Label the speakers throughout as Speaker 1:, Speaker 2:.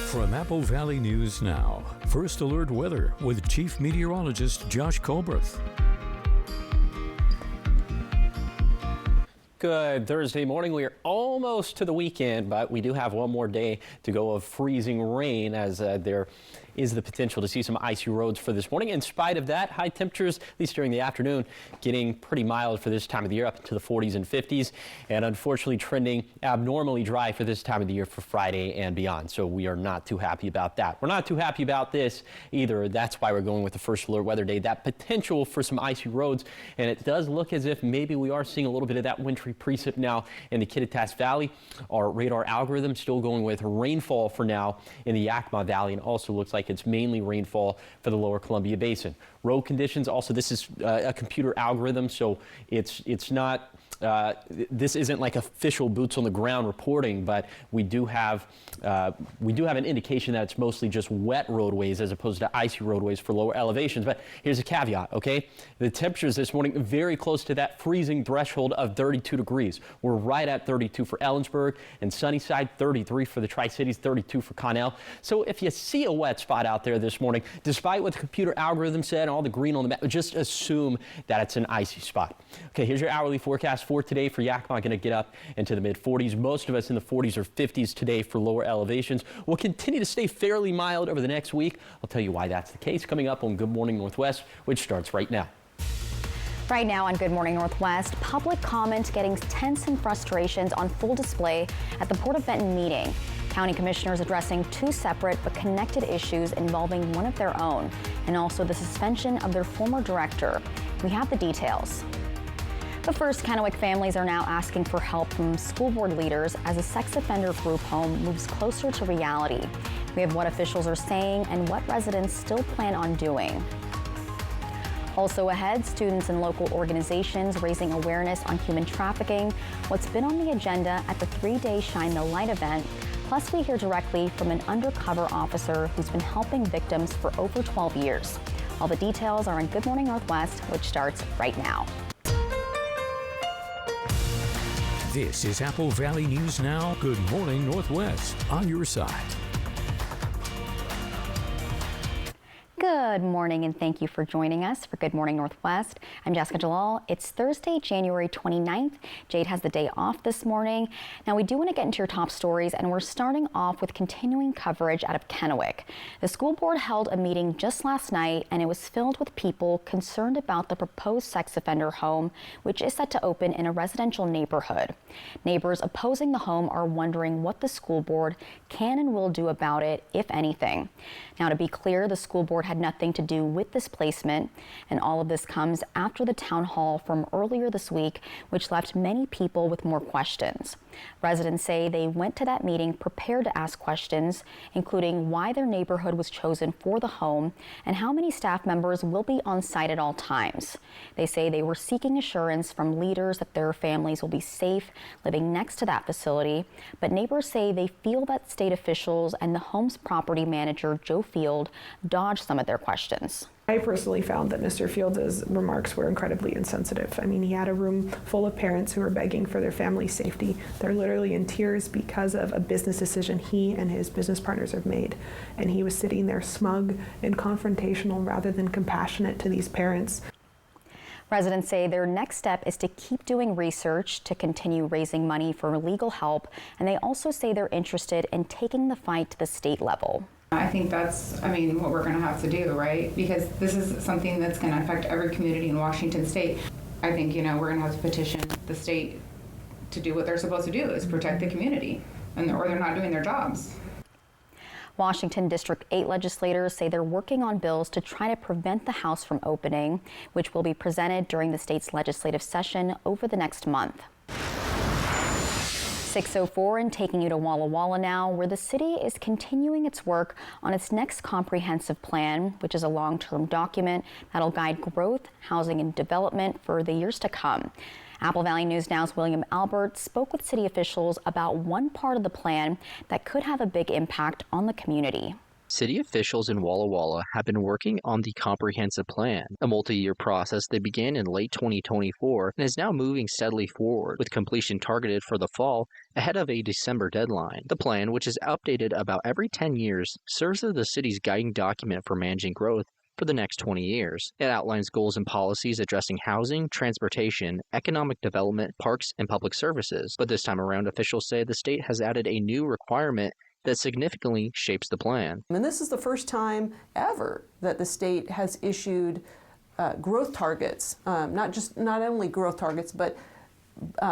Speaker 1: From Apple Valley News Now, First Alert Weather with Chief Meteorologist Josh Colbreth.
Speaker 2: Good Thursday morning. We are almost to the weekend, but we do have one more day to go of freezing rain as there is the potential to see some icy roads for this morning. In spite of that, high temperatures, at least during the afternoon, getting pretty mild for this time of the year, up into the 40s and 50s, and unfortunately trending abnormally dry for this time of the year for Friday and beyond. So we are not too happy about that. We're not too happy about this either. That's why we're going with the First Alert Weather Day, that potential for some icy roads. And it does look as if maybe we are seeing a little bit of that wintry precip now in the Kittitas Valley. Our radar algorithm still going with rainfall for now in the Yakima Valley, and also looks like it's mainly rainfall for the lower Columbia Basin. Road conditions, also this is a computer algorithm, so it's not this isn't like official boots on the ground reporting, but we do have an indication that it's mostly just wet roadways as opposed to icy roadways for lower elevations. But here's a caveat, okay? The temperatures this morning very close to that freezing threshold of 32 degrees. We're right at 32 for Ellensburg and Sunnyside, 33 for the Tri-Cities, 32 for Connell. So if you see a wet spot out there this morning, despite what the computer algorithm said and all the green on the map, just assume that it's an icy spot. Okay, here's your hourly forecast for today for Yakima. Going to get up into the mid-40s. Most of us in the 40s or 50s today for lower elevations. We'll continue to stay fairly mild over the next week. I'll tell you why that's the case coming up on Good Morning Northwest, which starts right now.
Speaker 3: Right now on Good Morning Northwest, public comment getting tense and frustrations on full display at the Port of Benton meeting. County commissioners addressing two separate but connected issues involving one of their own, and also the suspension of their former director. We have the details. But first, Kennewick families are now asking for help from school board leaders as a sex offender group home moves closer to reality. We have what officials are saying and what residents still plan on doing. Also ahead, students and local organizations raising awareness on human trafficking, what's been on the agenda at the three-day Shine the Light event. Plus, we hear directly from an undercover officer who's been helping victims for over 12 years. All the details are on Good Morning Northwest, which starts right now.
Speaker 1: This is Apple Valley News Now. Good Morning Northwest, on your side.
Speaker 3: Good morning and thank you for joining us for Good Morning Northwest. I'm Jessica Jalal. It's Thursday, January 29th. Jade has the day off this morning. Now we do want to get into your top stories, and we're starting off with continuing coverage out of Kennewick. The school board held a meeting just last night, and it was filled with people concerned about the proposed sex offender home, which is set to open in a residential neighborhood. Neighbors opposing the home are wondering what the school board can and will do about it, if anything. Now, to be clear, the school board had nothing to do with this placement, and all of this comes after the town hall from earlier this week, which left many people with more questions. Residents say they went to that meeting prepared to ask questions, including why their neighborhood was chosen for the home and how many staff members will be on site at all times. They say they were seeking assurance from leaders that their families will be safe living next to that facility, but neighbors say they feel that state officials and the home's property manager, Joe Field, dodged some of their questions.
Speaker 4: I personally found that Mr. Fields' remarks were incredibly insensitive. I mean, he had a room full of parents who were begging for their family's safety. They're literally in tears because of a business decision he and his business partners have made. And he was sitting there smug and confrontational rather than compassionate to these parents.
Speaker 3: Residents say their next step is to keep doing research to continue raising money for legal help, and they also say they're interested in taking the fight to the state level.
Speaker 5: I think that's, what we're going to have to do, right? Because this is something that's going to affect every community in Washington state. I think, we're going to have to petition the state to do what they're supposed to do, is protect the community, or they're not doing their jobs.
Speaker 3: Washington District 8 legislators say they're working on bills to try to prevent the House from opening, which will be presented during the state's legislative session over the next month. 6:04 and taking you to Walla Walla now, where the city is continuing its work on its next comprehensive plan, which is a long-term document that'll guide growth, housing, and development for the years to come. Apple Valley News Now's William Albert spoke with city officials about one part of the plan that could have a big impact on the community.
Speaker 6: City officials in Walla Walla have been working on the comprehensive plan, a multi-year process that began in late 2024 and is now moving steadily forward, with completion targeted for the fall ahead of a December deadline. The plan, which is updated about every 10 years, serves as the city's guiding document for managing growth for the next 20 years. It outlines goals and policies addressing housing, transportation, economic development, parks, and public services. But this time around, officials say the state has added a new requirement that significantly shapes the plan.
Speaker 7: And this is the first time ever that the state has issued growth targets, not only growth targets, but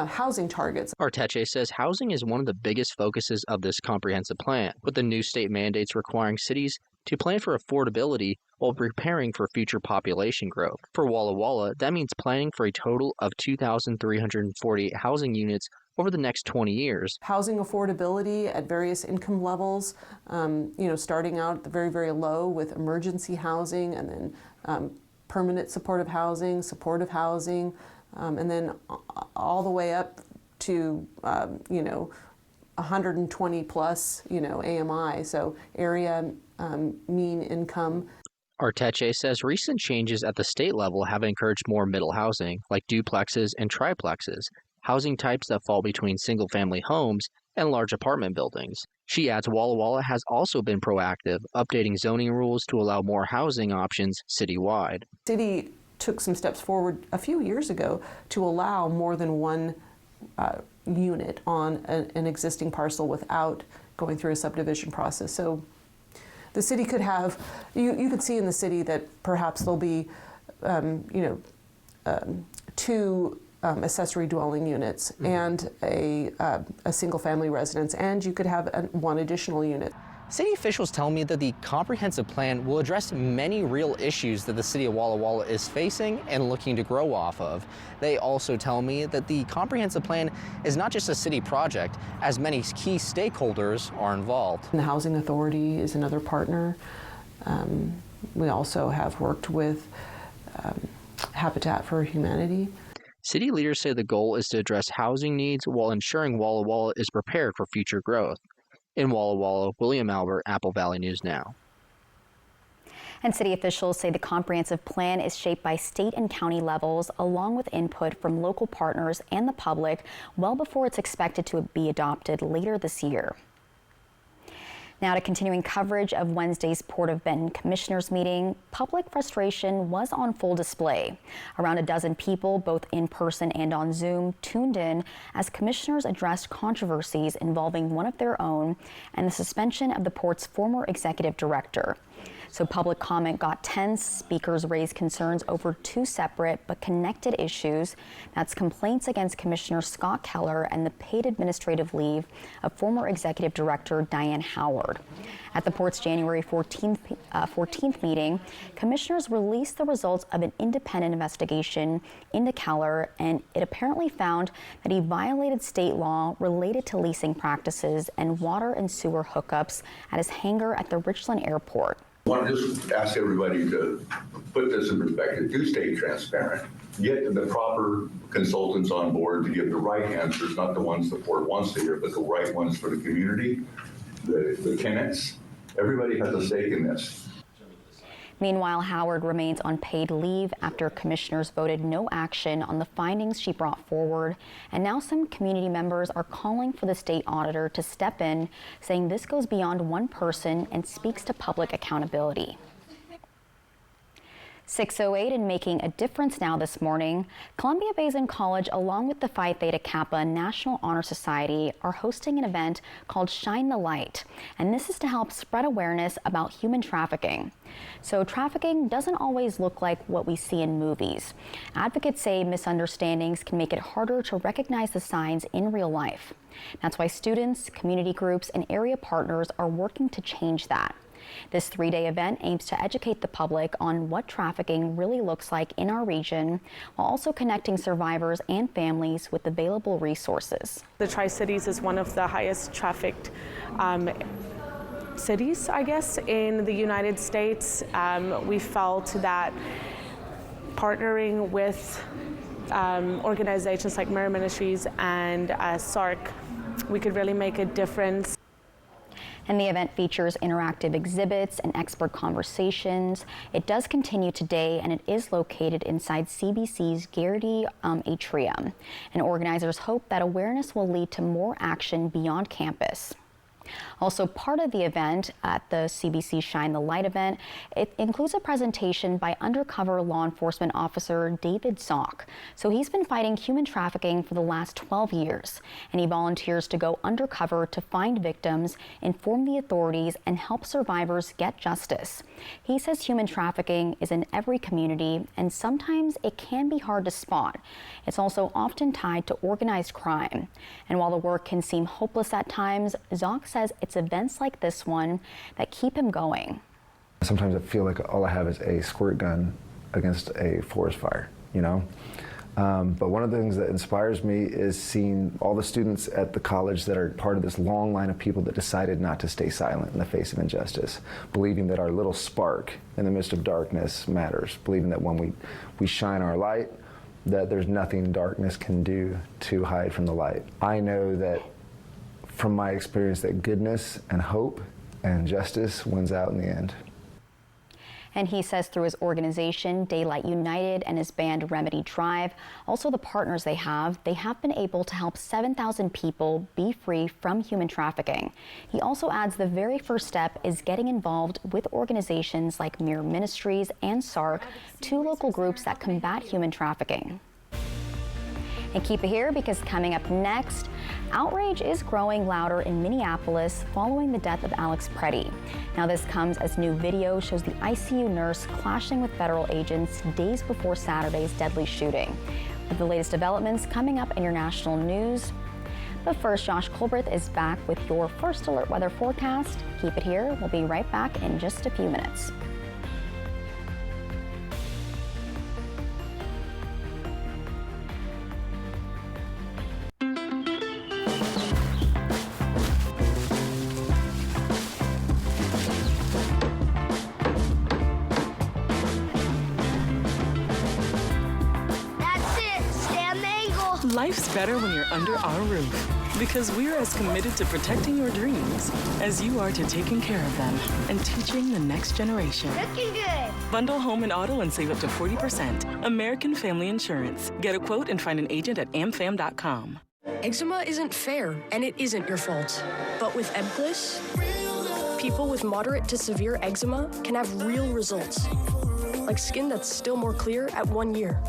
Speaker 7: housing targets.
Speaker 6: Arteche says housing is one of the biggest focuses of this comprehensive plan, with the new state mandates requiring cities to plan for affordability while preparing for future population growth. For Walla Walla, that means planning for a total of 2,348 housing units over the next 20 years.
Speaker 7: Housing affordability at various income levels, starting out at the very, very low with emergency housing, and then permanent supportive housing, and then all the way up to 120 plus, AMI, so area mean income.
Speaker 6: Arteche says recent changes at the state level have encouraged more middle housing, like duplexes and triplexes, housing types that fall between single-family homes and large apartment buildings. She adds Walla Walla has also been proactive, updating zoning rules to allow more housing options citywide.
Speaker 7: City took some steps forward a few years ago to allow more than one unit on an existing parcel without going through a subdivision process. So the city could have, you could see in the city that perhaps there'll be, two accessory dwelling units and a single-family residence, and you could have one additional unit.
Speaker 6: City officials tell me that the comprehensive plan will address many real issues that the city of Walla Walla is facing and looking to grow off of. They also tell me that the comprehensive plan is not just a city project, as many key stakeholders are involved.
Speaker 7: The Housing Authority is another partner. We also have worked with Habitat for Humanity.
Speaker 6: City leaders say the goal is to address housing needs while ensuring Walla Walla is prepared for future growth. In Walla Walla, William Albert, Apple Valley News Now.
Speaker 3: And city officials say the comprehensive plan is shaped by state and county levels, along with input from local partners and the public, well before it's expected to be adopted later this year. Now to continuing coverage of Wednesday's Port of Benton Commissioners meeting, public frustration was on full display. Around a dozen people, both in person and on Zoom, tuned in as commissioners addressed controversies involving one of their own and the suspension of the port's former executive director. So public comment got tense. Speakers raised concerns over two separate but connected issues. That's complaints against Commissioner Scott Keller and the paid administrative leave of former executive director Diane Howard. At the port's January 14th meeting, commissioners released the results of an independent investigation into Keller, and it apparently found that he violated state law related to leasing practices and water and sewer hookups at his hangar at the Richland Airport.
Speaker 8: I want to just ask everybody to put this in perspective. Do stay transparent. Get the proper consultants on board to give the right answers, not the ones the port wants to hear, but the right ones for the community, the tenants. Everybody has a stake in this.
Speaker 3: Meanwhile, Howard remains on paid leave after commissioners voted no action on the findings she brought forward. And now some community members are calling for the state auditor to step in, saying this goes beyond one person and speaks to public accountability. 6:08 and making a difference now this morning, Columbia Basin College, along with the Phi Theta Kappa National Honor Society, are hosting an event called Shine the Light. And this is to help spread awareness about human trafficking. So trafficking doesn't always look like what we see in movies. Advocates say misunderstandings can make it harder to recognize the signs in real life. That's why students, community groups, and area partners are working to change that. This 3-day event aims to educate the public on what trafficking really looks like in our region, while also connecting survivors and families with available resources.
Speaker 9: The Tri-Cities is one of the highest trafficked cities, I guess, in the United States. We felt that partnering with organizations like Mirror Ministries and SARC, we could really make a difference.
Speaker 3: And the event features interactive exhibits and expert conversations. It does continue today, and it is located inside CBC's Garrity Atrium. And organizers hope that awareness will lead to more action beyond campus. Also, part of the event at the CBC Shine the Light event, it includes a presentation by undercover law enforcement officer David Zock. So he's been fighting human trafficking for the last 12 years, and he volunteers to go undercover to find victims, inform the authorities, and help survivors get justice. He says human trafficking is in every community, and sometimes it can be hard to spot. It's also often tied to organized crime. And while the work can seem hopeless at times, Zock says it's events like this one that keep him going.
Speaker 10: Sometimes I feel like all I have is a squirt gun against a forest fire, you know? But one of the things that inspires me is seeing all the students at the college that are part of this long line of people that decided not to stay silent in the face of injustice, believing that our little spark in the midst of darkness matters, believing that when we shine our light, that there's nothing darkness can do to hide from the light. I know that from my experience that goodness and hope and justice wins out in the end.
Speaker 3: And he says through his organization, Daylight United, and his band Remedy Drive, also the partners they have been able to help 7,000 people be free from human trafficking. He also adds the very first step is getting involved with organizations like Mirror Ministries and SARC, two local groups that combat human trafficking. And keep it here, because coming up next, outrage is growing louder in Minneapolis following the death of Alex Preddy. Now this comes as new video shows the ICU nurse clashing with federal agents days before Saturday's deadly shooting. With the latest developments coming up in your national news. But first, Josh Colbert is back with your First Alert weather forecast. Keep it here. We'll be right back in just a few minutes.
Speaker 11: Life's better when you're under our roof, because we're as committed to protecting your dreams as you are to taking care of them and teaching the next generation.
Speaker 12: Looking good.
Speaker 11: Bundle home and auto and save up to 40%. American Family Insurance. Get a quote and find an agent at amfam.com.
Speaker 12: Eczema isn't fair, and it isn't your fault. But with Ebglyss, people with moderate to severe eczema can have real results, like skin that's still more clear at 1 year.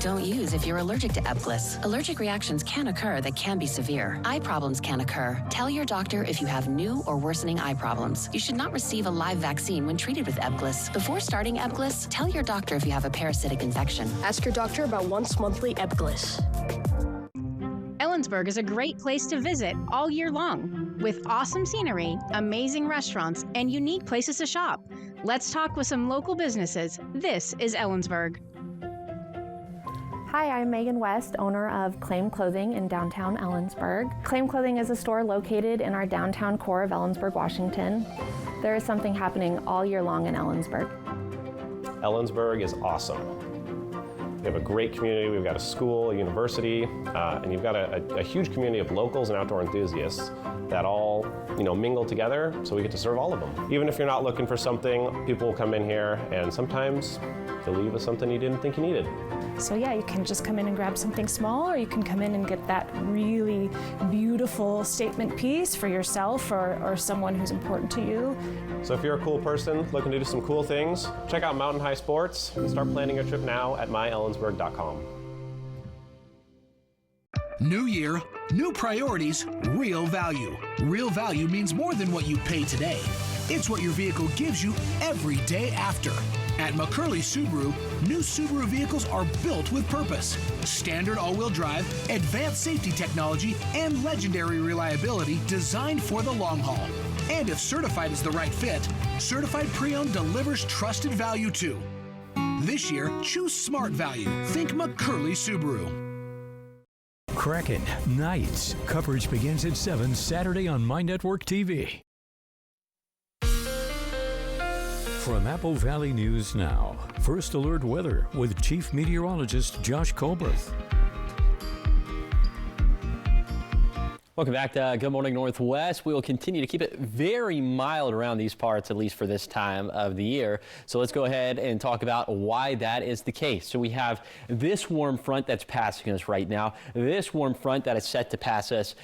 Speaker 13: Don't use if you're allergic to Ebglyss. Allergic reactions can occur that can be severe. Eye problems can occur. Tell your doctor if you have new or worsening eye problems. You should not receive a live vaccine when treated with Ebglyss. Before starting Ebglyss, tell your doctor if you have a parasitic infection.
Speaker 12: Ask your doctor about once monthly Ebglyss.
Speaker 14: Ellensburg is a great place to visit all year long, with awesome scenery, amazing restaurants, and unique places to shop. Let's talk with some local businesses. This is Ellensburg.
Speaker 15: Hi, I'm Megan West, owner of Claim Clothing in downtown Ellensburg. Claim Clothing is a store located in our downtown core of Ellensburg, Washington. There is something happening all year long in Ellensburg.
Speaker 16: Ellensburg is awesome. We have a great community. We've got a school, a university, and you've got a huge community of locals and outdoor enthusiasts that all, mingle together, so we get to serve all of them. Even if you're not looking for something, people will come in here, and sometimes they'll leave with something you didn't think you needed.
Speaker 17: So yeah, you can just come in and grab something small, or you can come in and get that really beautiful statement piece for yourself or someone who's important to you.
Speaker 16: So if you're a cool person looking to do some cool things, check out Mountain High Sports and start planning your trip now at myellensburg.com.
Speaker 18: New year, new priorities, real value. Real value means more than what you pay today. It's what your vehicle gives you every day after. At McCurley Subaru, new Subaru vehicles are built with purpose. Standard all-wheel drive, advanced safety technology, and legendary reliability designed for the long haul. And if certified is the right fit, Certified Pre-Owned delivers trusted value too. This year, choose smart value. Think McCurley Subaru.
Speaker 1: Kraken Nights. Coverage begins at 7 Saturday on My Network TV. From Apple Valley News Now, First Alert Weather with Chief Meteorologist Josh Colbert.
Speaker 2: Welcome back to Good Morning Northwest. We will continue to keep it very mild around these parts, at least for this time of the year. So let's go ahead and talk about why that is the case. So we have this warm front that's passing us right now, this warm front that is set to pass us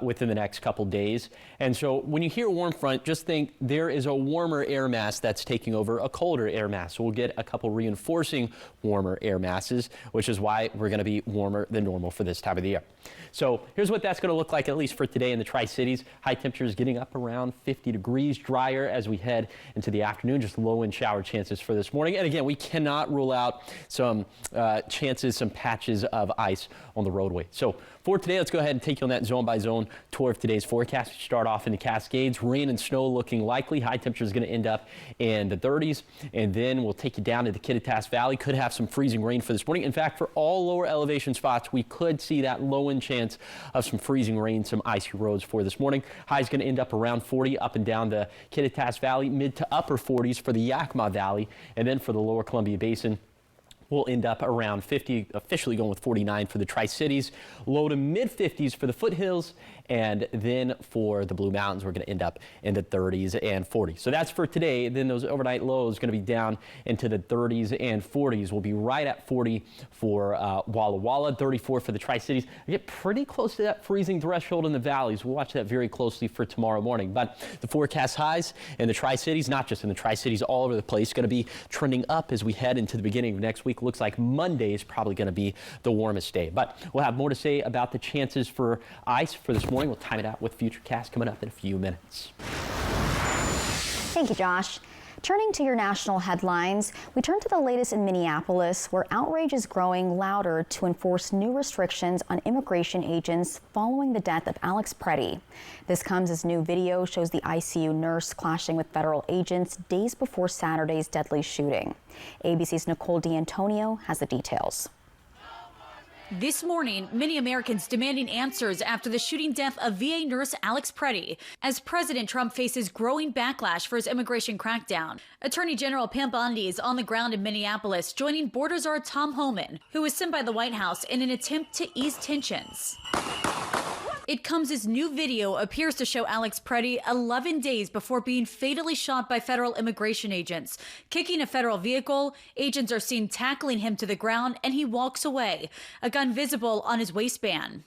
Speaker 2: within the next couple days. And so when you hear warm front, just think there is a warmer air mass that's taking over a colder air mass. So we'll get a couple reinforcing warmer air masses, which is why we're going to be warmer than normal for this time of the year. So here's what that's going to look like, at least for today in the Tri-Cities. High temperatures getting up around 50 degrees, drier as we head into the afternoon, just low in shower chances for this morning. And again, we cannot rule out some chances, some patches of ice on the roadway. So for today, let's go ahead and take you on that zone by zone tour of today's forecast. We start off in the Cascades, rain and snow looking likely. High temperatures going to end up in the 30s, and then we'll take you down to the Kittitas Valley. Could have some freezing rain for this morning. In fact, for all lower elevation spots, we could see that low end chance of some freezing rain, some icy roads for this morning. High is going to end up around 40 up and down the Kittitas Valley, mid to upper 40s for the Yakima Valley, and then for the lower Columbia Basin, we'll end up around 50, officially going with 49 for the Tri-Cities, low to mid 50s for the foothills, and then for the Blue Mountains, we're going to end up in the 30s and 40s. So that's for today. Then those overnight lows going to be down into the 30s and 40s. We'll be right at 40 for Walla Walla, 34 for the Tri-Cities. I get pretty close to that freezing threshold in the valleys. We'll watch that very closely for tomorrow morning. But the forecast highs in the Tri-Cities, not just in the Tri-Cities, all over the place, going to be trending up as we head into the beginning of next week. Looks like Monday is probably going to be the warmest day. But we'll have more to say about the chances for ice for this morning. We'll time it out with Futurecast coming up in a few minutes.
Speaker 3: Thank you, Josh. Turning to your national headlines, we turn to the latest in Minneapolis, where outrage is growing louder to enforce new restrictions on immigration agents following the death of Alex Preddy. This comes as new video shows the ICU nurse clashing with federal agents days before Saturday's deadly shooting. ABC's Nicole D'Antonio has the details.
Speaker 19: This morning, many Americans demanding answers after the shooting death of VA nurse Alex Preddy, as President Trump faces growing backlash for his immigration crackdown. Attorney General Pam Bondi is on the ground in Minneapolis, joining Border Czar Tom Homan, who was sent by the White House in an attempt to ease tensions. It comes as new video appears to show Alex Preddy 11 days before being fatally shot by federal immigration agents. Kicking a federal vehicle, agents are seen tackling him to the ground and he walks away, a gun visible on his waistband.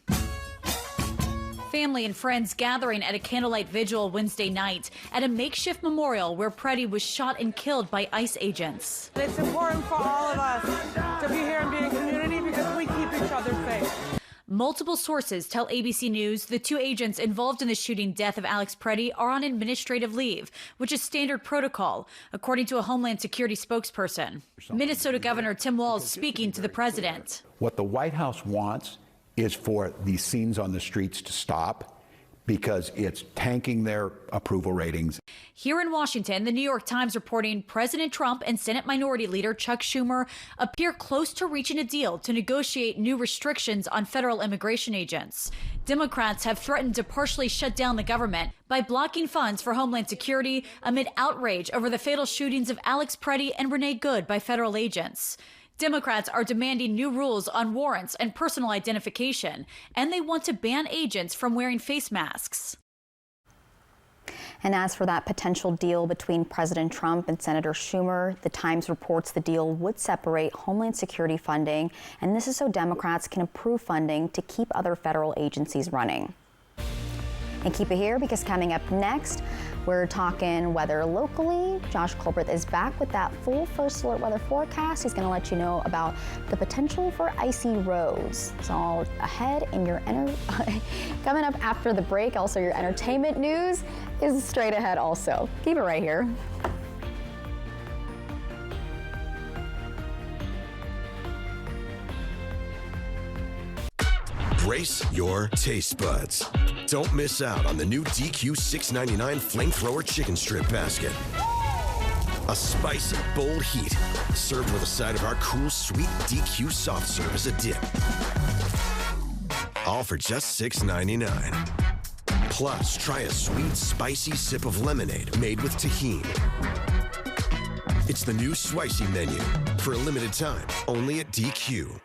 Speaker 19: Family and friends gathering at a candlelight vigil Wednesday night at a makeshift memorial where Preddy was shot and killed by ICE agents.
Speaker 20: It's important for all of us to be here and be in community because we keep each other safe.
Speaker 19: Multiple sources tell ABC News the two agents involved in the shooting death of Alex Preddy are on administrative leave, which is standard protocol, according to a Homeland Security spokesperson. Minnesota Governor Tim Walz speaking to the president.
Speaker 21: What the White House wants is for these scenes on the streets to stop, because it's tanking their approval ratings.
Speaker 19: Here in Washington, the New York Times reporting President Trump and Senate Minority Leader Chuck Schumer appear close to reaching a deal to negotiate new restrictions on federal immigration agents. Democrats have threatened to partially shut down the government by blocking funds for Homeland Security amid outrage over the fatal shootings of Alex Preddy and Renee Good by federal agents. Democrats are demanding new rules on warrants and personal identification, and they want to ban agents from wearing face masks.
Speaker 3: And as for that potential deal between President Trump and Senator Schumer, the Times reports the deal would separate Homeland Security funding, and this is so Democrats can approve funding to keep other federal agencies running. And keep it here, because coming up next, we're talking weather locally. Josh Colbert is back with that full first alert weather forecast. He's going to let you know about the potential for icy roads. It's all ahead in your coming up after the break. Also, your entertainment news is straight ahead also. Keep it right here.
Speaker 22: Brace your taste buds. Don't miss out on the new DQ $6.99 Flamethrower Chicken Strip Basket. A spicy, bold heat, served with a side of our cool, sweet DQ soft serve as a dip. All for just $6.99. Plus, try a sweet, spicy sip of lemonade made with tahini. It's the new Swicy menu for a limited time, only at DQ.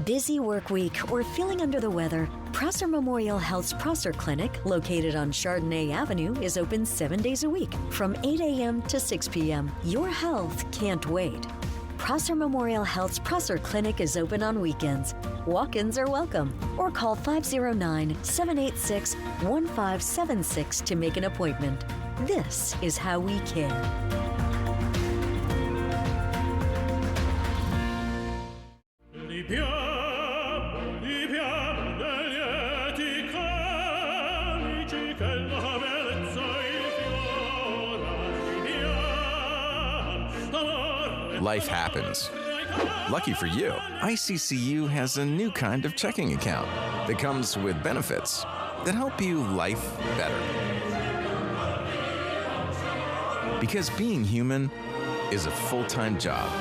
Speaker 4: busy work week or feeling under the weather, Prosser Memorial Health's Prosser Clinic, located on Chardonnay Avenue, is open 7 days a week from 8 a.m. to 6 p.m. Your health can't wait. Prosser Memorial Health's Prosser Clinic is open on weekends. Walk-ins are welcome, or call 509-786-1576 to make an appointment. This is how we care.
Speaker 5: Life happens. Lucky for you, ICCU has a new kind of checking account that comes with benefits that help you life better. Because being human is a full-time job.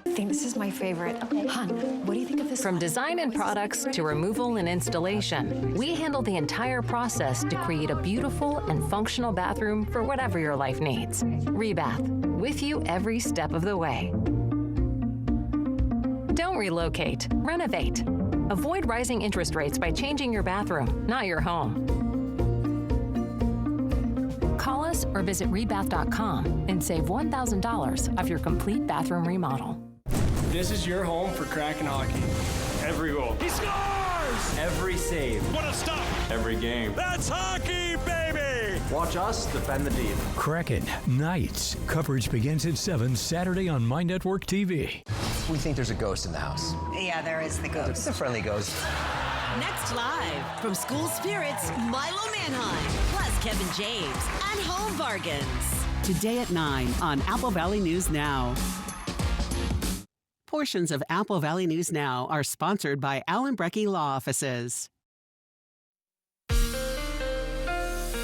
Speaker 23: I think this is my favorite. Hon, what do you think of this?
Speaker 24: From design and products to removal and installation, we handle the entire process to create a beautiful and functional bathroom for whatever your life needs. Rebath, with you every step of the way. Don't relocate, renovate. Avoid rising interest rates by changing your bathroom, not your home. Call us or visit rebath.com and save $1,000 off your complete bathroom remodel.
Speaker 25: This is your home for Kraken hockey. Every goal. He scores! Every save. What a stop! Every game. That's hockey, baby!
Speaker 1: Watch us defend the deep. Kraken Knights. Coverage begins at 7 Saturday on My Network TV.
Speaker 26: We think there's a ghost in the house.
Speaker 27: Yeah, there is the ghost.
Speaker 26: It's a friendly ghost.
Speaker 28: Next live from School Spirits, Milo Manheim, plus Kevin James and Home Bargains.
Speaker 29: Today at 9 on Apple Valley News Now. Portions of Apple Valley News Now are sponsored by Allen Brecky Law Offices.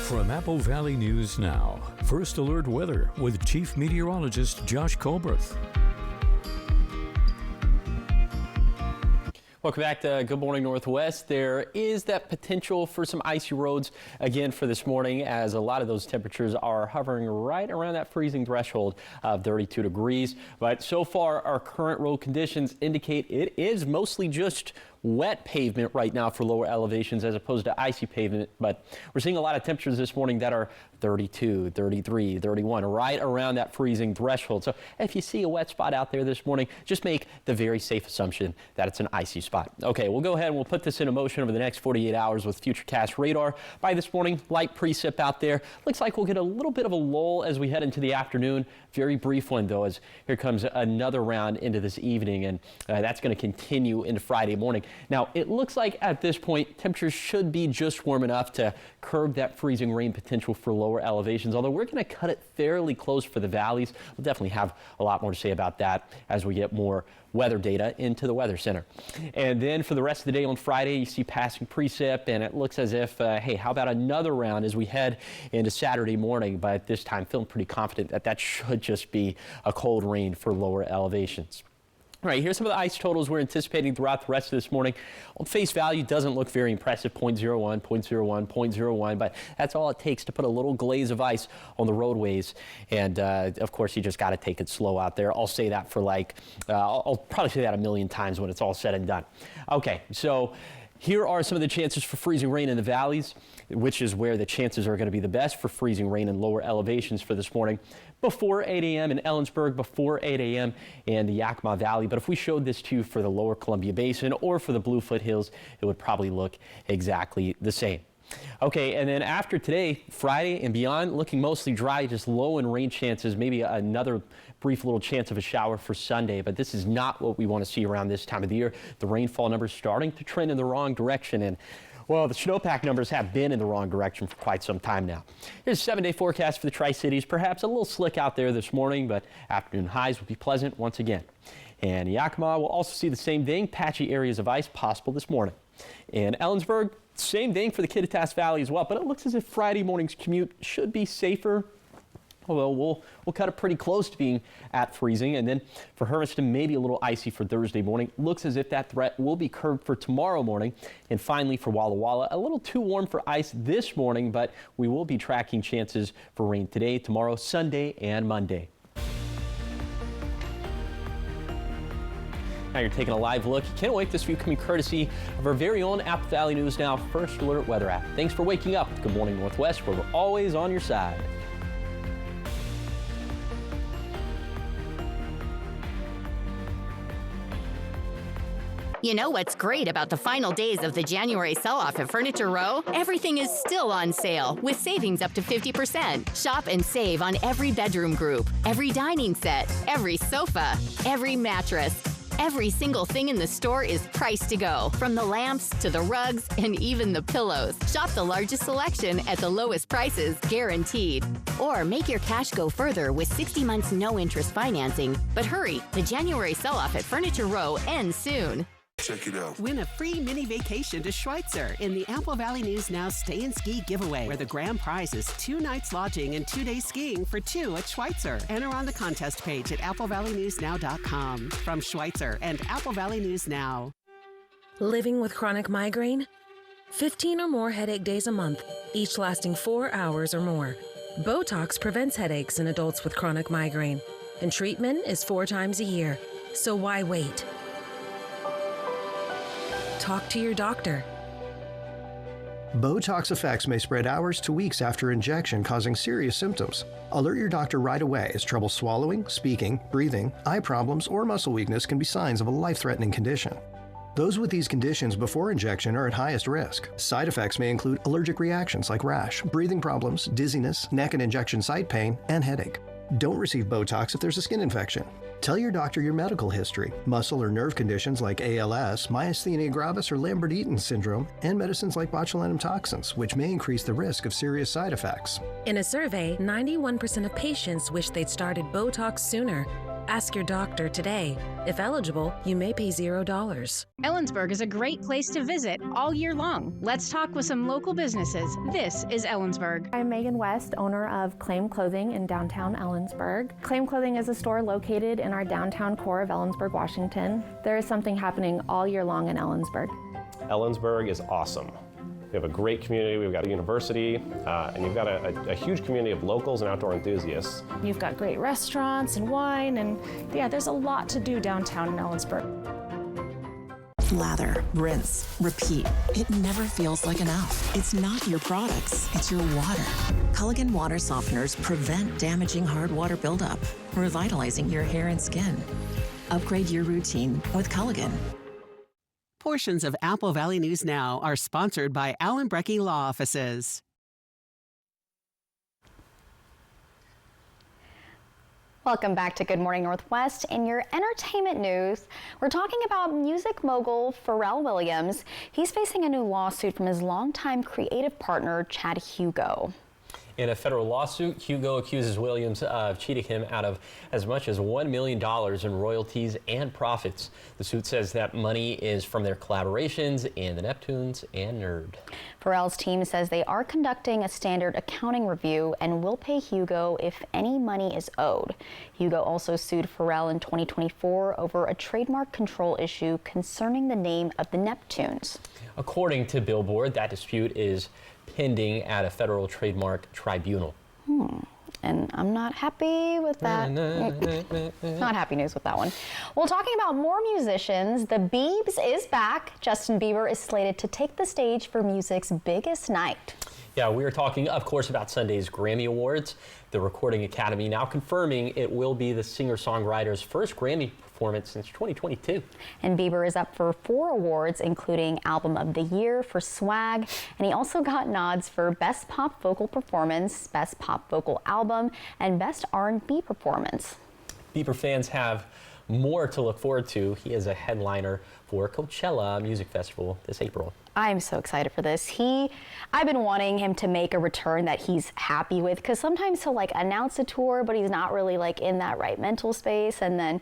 Speaker 1: From Apple Valley News Now, First Alert Weather with Chief Meteorologist Josh Colbreth.
Speaker 2: Welcome back to Good Morning Northwest. There is that potential for some icy roads again for this morning, as a lot of those temperatures are hovering right around that freezing threshold of 32 degrees. But so far, our current road conditions indicate it is mostly just wet pavement right now for lower elevations as opposed to icy pavement. But we're seeing a lot of temperatures this morning that are 32, 33, 31, right around that freezing threshold. So if you see a wet spot out there this morning, just make the very safe assumption that it's an icy spot. Okay, we'll go ahead and we'll put this into motion over the next 48 hours with Futurecast radar. By this morning, light precip out there. Looks like we'll get a little bit of a lull as we head into the afternoon. Very brief one, though, as here comes another round into this evening, and that's going to continue into Friday morning. Now, it looks like at this point, temperatures should be just warm enough to curb that freezing rain potential for lower elevations, although we're going to cut it fairly close for the valleys. We'll definitely have a lot more to say about that as we get more weather data into the Weather Center. And then for the rest of the day on Friday, you see passing precip, and it looks as if, hey, how about another round as we head into Saturday morning? But this time, feeling pretty confident that that should just be a cold rain for lower elevations. All right, here's some of the ice totals we're anticipating throughout the rest of this morning. On face value, doesn't look very impressive, 0.01, 0.01, 0.01, but that's all it takes to put a little glaze of ice on the roadways. And of course, you just got to take it slow out there. I'll say that for I'll probably say that a million times when it's all said and done. Okay, so here are some of the chances for freezing rain in the valleys, which is where the chances are going to be the best for freezing rain in lower elevations for this morning. Before 8 a.m. in Ellensburg, before 8 a.m. in the Yakima Valley. But if we showed this to you for the lower Columbia Basin or for the Bluefoot Hills, it would probably look exactly the same. Okay, and then after today, Friday and beyond, looking mostly dry, just low in rain chances, maybe another brief little chance of a shower for Sunday, but this is not what we want to see around this time of the year. The rainfall numbers starting to trend in the wrong direction, and well, the snowpack numbers have been in the wrong direction for quite some time now. Here's a 7-day forecast for the Tri-Cities. Perhaps a little slick out there this morning, but afternoon highs will be pleasant once again. And Yakima will also see the same thing, patchy areas of ice possible this morning. In Ellensburg, same thing for the Kittitas Valley as well, but it looks as if Friday morning's commute should be safer. Although we'll cut it pretty close to being at freezing. And then for Hermiston, maybe a little icy for Thursday morning. Looks as if that threat will be curbed for tomorrow morning. And finally for Walla Walla, a little too warm for ice this morning, but we will be tracking chances for rain today, tomorrow, Sunday, and Monday. Now you're taking a live look. You can't wait. This view coming courtesy of our very own Apple Valley News Now First Alert Weather app. Thanks for waking up. Good morning, Northwest, where we're always on your side.
Speaker 6: You know what's great about the final days of the January sell-off at Furniture Row? Everything is still on sale with savings up to 50%. Shop and save on every bedroom group, every dining set, every sofa, every mattress. Every single thing in the store is priced to go, from the lamps to the rugs and even the pillows. Shop the largest selection at the lowest prices, guaranteed. Or make your cash go further with 60 months no-interest financing. But hurry, the January sell-off at Furniture Row ends soon.
Speaker 22: Check it out.
Speaker 29: Win a free mini vacation to Schweitzer in the Apple Valley News Now Stay and Ski giveaway, where the grand prize is 2 nights lodging and 2 days skiing for 2 at Schweitzer. Enter on the contest page at applevalleynewsnow.com. From Schweitzer and Apple Valley News Now.
Speaker 7: Living with chronic migraine? 15 or more headache days a month, each lasting 4 hours or more. Botox prevents headaches in adults with chronic migraine, and treatment is 4 times a year. So why wait? Talk to your doctor.
Speaker 8: Botox effects may spread hours to weeks after injection, causing serious symptoms. Alert your doctor right away, as trouble swallowing, speaking, breathing, eye problems, or muscle weakness can be signs of a life-threatening condition. Those with these conditions before injection are at highest risk. Side effects may include allergic reactions like rash, breathing problems, dizziness, neck and injection site pain, and headache. Don't receive Botox if there's a skin infection. Tell your doctor your medical history, muscle or nerve conditions like ALS, myasthenia gravis or Lambert-Eaton syndrome, and medicines like botulinum toxins, which may increase the risk of serious side effects.
Speaker 7: In a survey, 91% of patients wish they'd started Botox sooner. Ask your doctor today. If eligible, you may pay $0.
Speaker 14: Ellensburg is a great place to visit all year long. Let's talk with some local businesses. This is Ellensburg.
Speaker 15: I'm Megan West, owner of Claim Clothing in downtown Ellensburg. Claim Clothing is a store located in our downtown core of Ellensburg, Washington. There is something happening all year long in Ellensburg.
Speaker 16: Ellensburg is awesome. We have a great community, we've got a university, and you've got a huge community of locals and outdoor enthusiasts.
Speaker 17: You've got great restaurants and wine, and yeah, there's a lot to do downtown in Ellensburg.
Speaker 9: Lather, rinse, repeat. It never feels like enough. It's not your products, it's your water. Culligan water softeners prevent damaging hard water buildup, revitalizing your hair and skin. Upgrade your routine with Culligan.
Speaker 29: Portions of Apple Valley News Now are sponsored by Allen Brecky Law Offices.
Speaker 3: Welcome back to Good Morning Northwest. In your entertainment news, we're talking about music mogul Pharrell Williams. He's facing a new lawsuit from his longtime creative partner, Chad Hugo.
Speaker 2: In a federal lawsuit, Hugo accuses Williams of cheating him out of as much as $1 million in royalties and profits. The suit says that money is from their collaborations in the Neptunes and Nerd.
Speaker 3: Pharrell's team says they are conducting a standard accounting review and will pay Hugo if any money is owed. Hugo also sued Pharrell in 2024 over a trademark control issue concerning the name of the Neptunes.
Speaker 2: According to Billboard, that dispute is pending at a federal trademark tribunal.
Speaker 3: And I'm not happy with that. Not happy news with that one. Well, talking about more musicians, the Biebs is back. Justin Bieber is slated to take the stage for music's biggest night.
Speaker 2: Yeah, we are talking, of course, about Sunday's Grammy Awards. The Recording Academy now confirming it will be the singer-songwriter's first Grammy performance since 2022.
Speaker 3: And Bieber is up for 4 awards, including Album of the Year for Swag, and he also got nods for Best Pop Vocal Performance, Best Pop Vocal Album, and Best R&B Performance.
Speaker 2: Bieber fans have more to look forward to. He is a headliner for Coachella Music Festival this April.
Speaker 3: I'm so excited for this. I've been wanting him to make a return that he's happy with, because sometimes he'll like announce a tour, but he's not really like in that right mental space. And then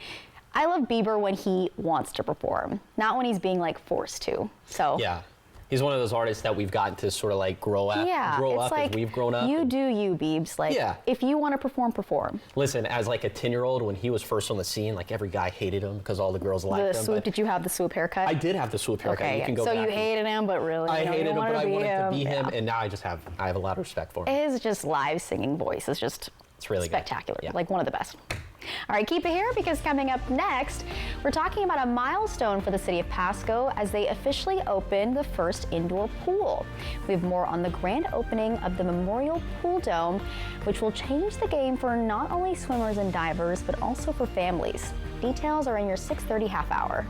Speaker 3: I love Bieber when he wants to perform, not when he's being like forced to. So
Speaker 2: yeah. He's one of those artists that we've gotten to sort of like grow up
Speaker 3: like,
Speaker 2: as we've grown up.
Speaker 3: You do you, Biebs. Like, if you want to perform, perform.
Speaker 2: Listen, as like a 10-year-old, when he was first on the scene, like every guy hated him because all the girls liked him.
Speaker 3: Did you have the swoop haircut?
Speaker 2: I did have the swoop haircut.
Speaker 3: Okay,
Speaker 2: you can go
Speaker 3: so
Speaker 2: back
Speaker 3: you hated him, but really,
Speaker 2: I hated him, but I wanted to be him,
Speaker 3: Yeah.
Speaker 2: and now I have a lot of respect for him.
Speaker 3: His just live singing voice is just
Speaker 2: it's really
Speaker 3: spectacular.
Speaker 2: Good. Yeah.
Speaker 3: Like one of the best. All right, keep it here because coming up next, we're talking about a milestone for the city of Pasco as they officially open the first indoor pool. We have more on the grand opening of the Memorial Pool Dome, which will change the game for not only swimmers and divers, but also for families. Details are in your 6:30 half hour.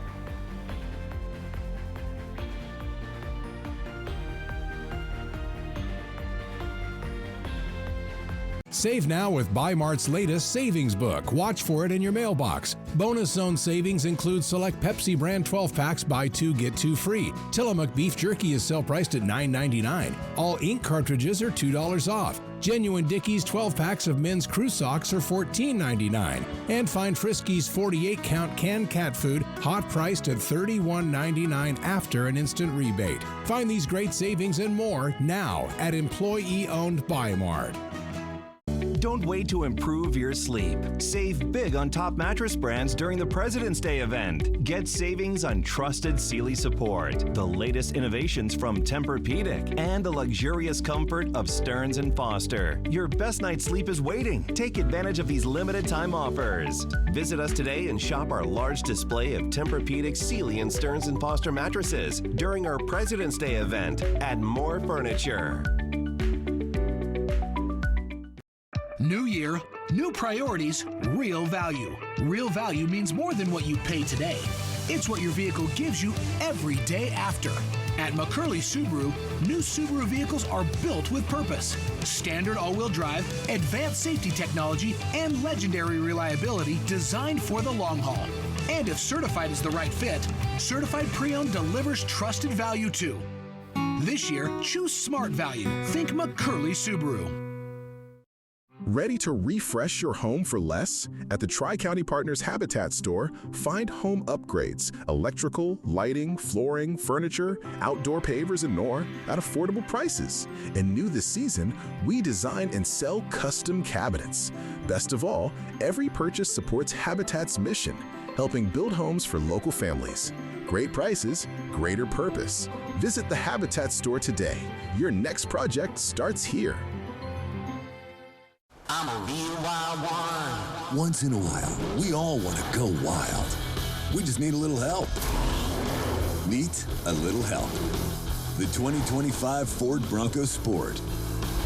Speaker 10: Save now with Bi-Mart's latest savings book. Watch for it in your mailbox. Bonus zone savings include select Pepsi brand 12-packs, buy 2, get 2 free. Tillamook beef jerky is sale priced at $9.99. All ink cartridges are $2 off. Genuine Dickies 12-packs of men's crew socks are $14.99. And find Friskies 48-count canned cat food, hot priced at $31.99 after an instant rebate. Find these great savings and more now at employee-owned Bi-Mart.
Speaker 11: Don't wait to improve your sleep. Save big on top mattress brands during the President's Day event. Get savings on trusted Sealy support, the latest innovations from Tempur-Pedic, and the luxurious comfort of Stearns & Foster. Your best night's sleep is waiting. Take advantage of these limited time offers. Visit us today and shop our large display of Tempur-Pedic, Sealy, and Stearns & Foster mattresses during our President's Day event at More Furniture.
Speaker 12: New year, new priorities, real value. Real value means more than what you pay today. It's what your vehicle gives you every day after. At McCurley Subaru, new Subaru vehicles are built with purpose. Standard all-wheel drive, advanced safety technology, and legendary reliability designed for the long haul. And if certified is the right fit, Certified Pre-Owned delivers trusted value too. This year, choose smart value. Think McCurley Subaru.
Speaker 13: Ready to refresh your home for less? At the Tri-County Partners Habitat store, find home upgrades, electrical, lighting, flooring, furniture, outdoor pavers, and more at affordable prices. And new this season, we design and sell custom cabinets. Best of all, every purchase supports Habitat's mission, helping build homes for local families. Great prices, greater purpose. Visit the Habitat store today. Your next project starts here.
Speaker 18: I'm a real wild one. Once in a while, we all want to go wild. We just need a little help. Meet a little help. The 2025 Ford Bronco Sport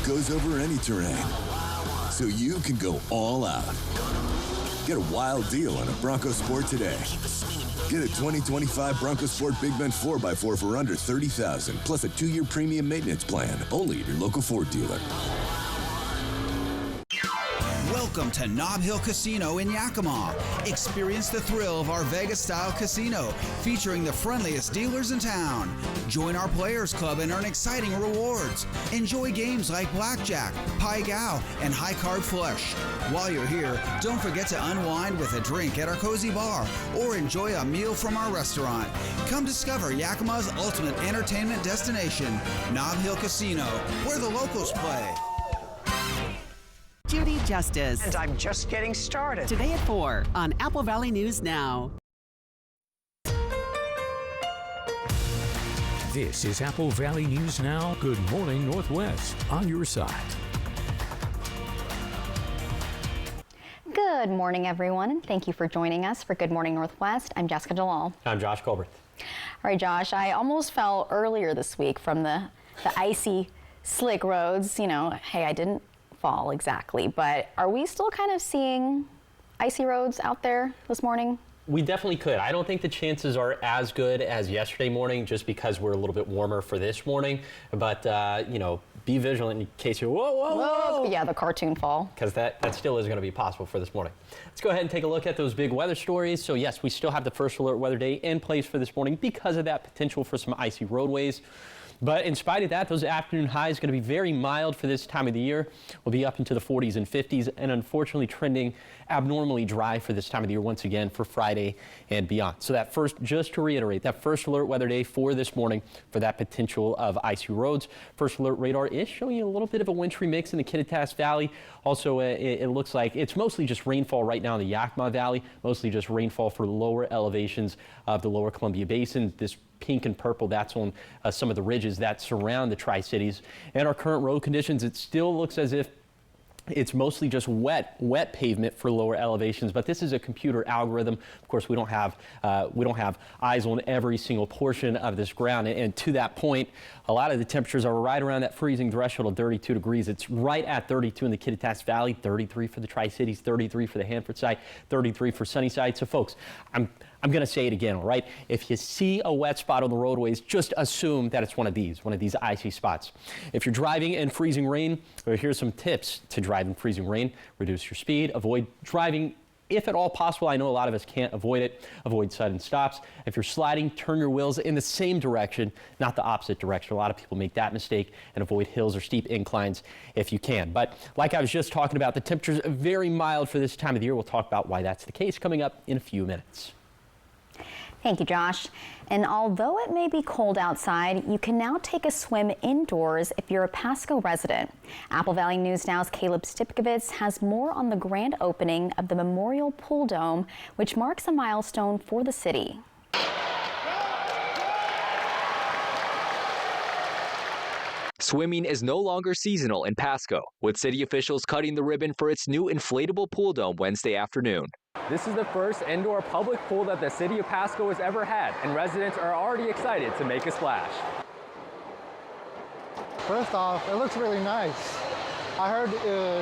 Speaker 18: goes over any terrain, so you can go all out. Get a wild deal on a Bronco Sport today. Get a 2025 Bronco Sport Big Bend 4x4 for under $30,000, plus a 2-year premium maintenance plan, only at your local Ford dealer.
Speaker 19: Welcome to Nob Hill Casino in Yakima. Experience the thrill of our Vegas-style casino, featuring the friendliest dealers in town. Join our Players Club and earn exciting rewards. Enjoy games like Blackjack, Pai Gow, and High Card Flush. While you're here, don't forget to unwind with a drink at our cozy bar or enjoy a meal from our restaurant. Come discover Yakima's ultimate entertainment destination, Nob Hill Casino, where the locals play.
Speaker 29: Judy Justice.
Speaker 20: And I'm just getting started.
Speaker 29: Today at 4 on Apple Valley News Now.
Speaker 1: This is Apple Valley News Now. Good morning, Northwest. On your side.
Speaker 3: Good morning, everyone, and thank you for joining us for Good Morning Northwest. I'm Jessica Jalal.
Speaker 2: I'm Josh Colbert.
Speaker 3: All right, Josh, I almost fell earlier this week from the icy, slick roads. You know, hey, I didn't fall exactly, but are we still kind of seeing icy roads out there this morning?
Speaker 2: We definitely could. I don't think the chances are as good as yesterday morning just because we're a little bit warmer for this morning. But, you know, be vigilant in case you're, whoa.
Speaker 3: Yeah, the cartoon fall.
Speaker 2: Because that still is going to be possible for this morning. Let's go ahead and take a look at those big weather stories. So, yes, we still have the first alert weather day in place for this morning because of that potential for some icy roadways. But in spite of that, those afternoon highs are going to be very mild for this time of the year. We'll be up into the 40s and 50s and unfortunately trending abnormally dry for this time of the year once again for Friday and beyond. So that first, just to reiterate, that first alert weather day for this morning for that potential of icy roads. First alert radar is showing you a little bit of a wintry mix in the Kittitas Valley. Also, it looks like it's mostly just rainfall right now in the Yakima Valley, mostly just rainfall for lower elevations of the lower Columbia Basin. This pink and purple, that's on some of the ridges that surround the Tri-Cities. And our current road conditions, it still looks as if It's mostly just wet pavement for lower elevations, but this is a computer algorithm. Of course, we don't have eyes on every single portion of this ground, and to that point, a lot of the temperatures are right around that freezing threshold of 32 degrees. It's right at 32 in the Kittitas Valley, 33 for the Tri-Cities, 33 for the Hanford side, 33 for Sunnyside. So, folks, I'm going to say it again, all right? If you see a wet spot on the roadways, just assume that it's one of these icy spots. If you're driving in freezing rain, here's some tips to drive in freezing rain. Reduce your speed, avoid driving if at all possible. I know a lot of us can't avoid it. Avoid sudden stops. If you're sliding, turn your wheels in the same direction, not the opposite direction. A lot of people make that mistake, and avoid hills or steep inclines if you can. But like I was just talking about, the temperatures are very mild for this time of the year. We'll talk about why that's the case coming up in a few minutes.
Speaker 3: Thank you, Josh. And although it may be cold outside, you can now take a swim indoors if you're a Pasco resident. Apple Valley News Now's Caleb Stipkovitz has more on the grand opening of the Memorial Pool Dome, which marks a milestone for the city.
Speaker 4: Swimming is no longer seasonal in Pasco, with city officials cutting the ribbon for its new inflatable pool dome Wednesday afternoon.
Speaker 5: This is the first indoor public pool that the city of Pasco has ever had, and residents are already excited to make a splash.
Speaker 21: First off, it looks really nice. I heard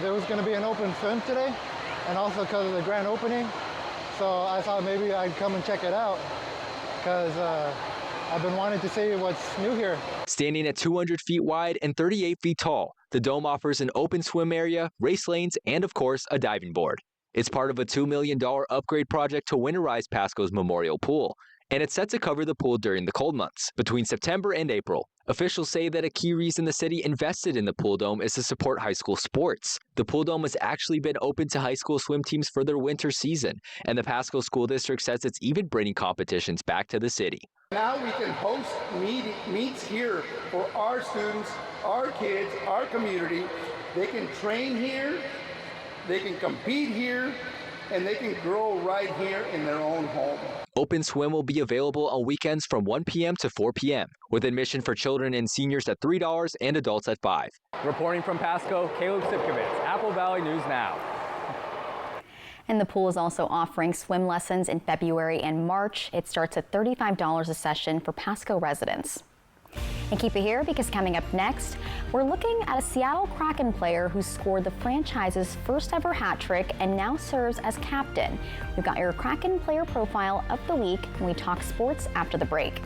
Speaker 21: there was going to be an open swim today, and also because of the grand opening, so I thought maybe I'd come and check it out, because I've been wanting to see what's new here.
Speaker 4: Standing at 200 feet wide and 38 feet tall, the dome offers an open swim area, race lanes, and of course, a diving board. It's part of a $2 million upgrade project to winterize Pasco's Memorial Pool, and it's set to cover the pool during the cold months, between September and April. Officials say that a key reason the city invested in the pool dome is to support high school sports. The pool dome has actually been open to high school swim teams for their winter season, and the Pasco School District says it's even bringing competitions back to the city.
Speaker 23: Now we can host meets here for our students, our kids, our community. They can train here, they can compete here, and they can grow right here in their own home.
Speaker 4: Open swim will be available on weekends from 1 p.m. to 4 p.m., with admission for children and seniors at $3 and adults at $5.
Speaker 5: Reporting from Pasco, Caleb Stipkovitz, Apple Valley News Now.
Speaker 3: And the pool is also offering swim lessons in February and March. It starts at $35 a session for Pasco residents. And keep it here, because coming up next, we're looking at a Seattle Kraken player who scored the franchise's first ever hat trick and now serves as captain. We've got your Kraken player profile of the week when we talk sports after the break.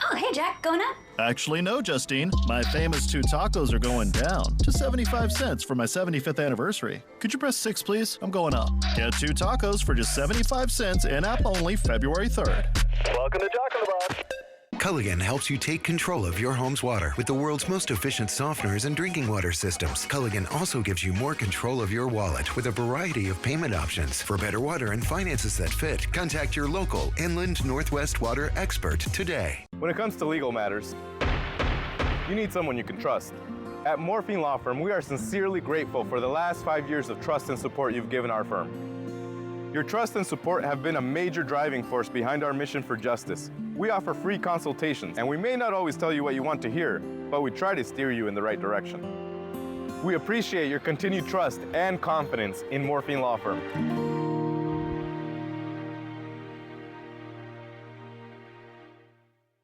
Speaker 24: Oh, hey, Jack, going up?
Speaker 25: Actually, no, Justine. My famous 2 tacos are going down to 75 cents for my 75th anniversary. Could you press 6, please? I'm going up. Get 2 tacos for just 75 cents in-app only February 3rd.
Speaker 26: Welcome to Taco the Box. Culligan helps you take control of your home's water with the world's most efficient softeners and drinking water systems. Culligan also gives you more control of your wallet with a variety of payment options. For better water and finances that fit, contact your local Inland Northwest Water expert today.
Speaker 27: When it comes to legal matters, you need someone you can trust. At Morphine Law Firm, we are sincerely grateful for the last 5 years of trust and support you've given our firm. Your trust and support have been a major driving force behind our mission for justice. We offer free consultations, and we may not always tell you what you want to hear, but we try to steer you in the right direction. We appreciate your continued trust and confidence in Morphine Law Firm.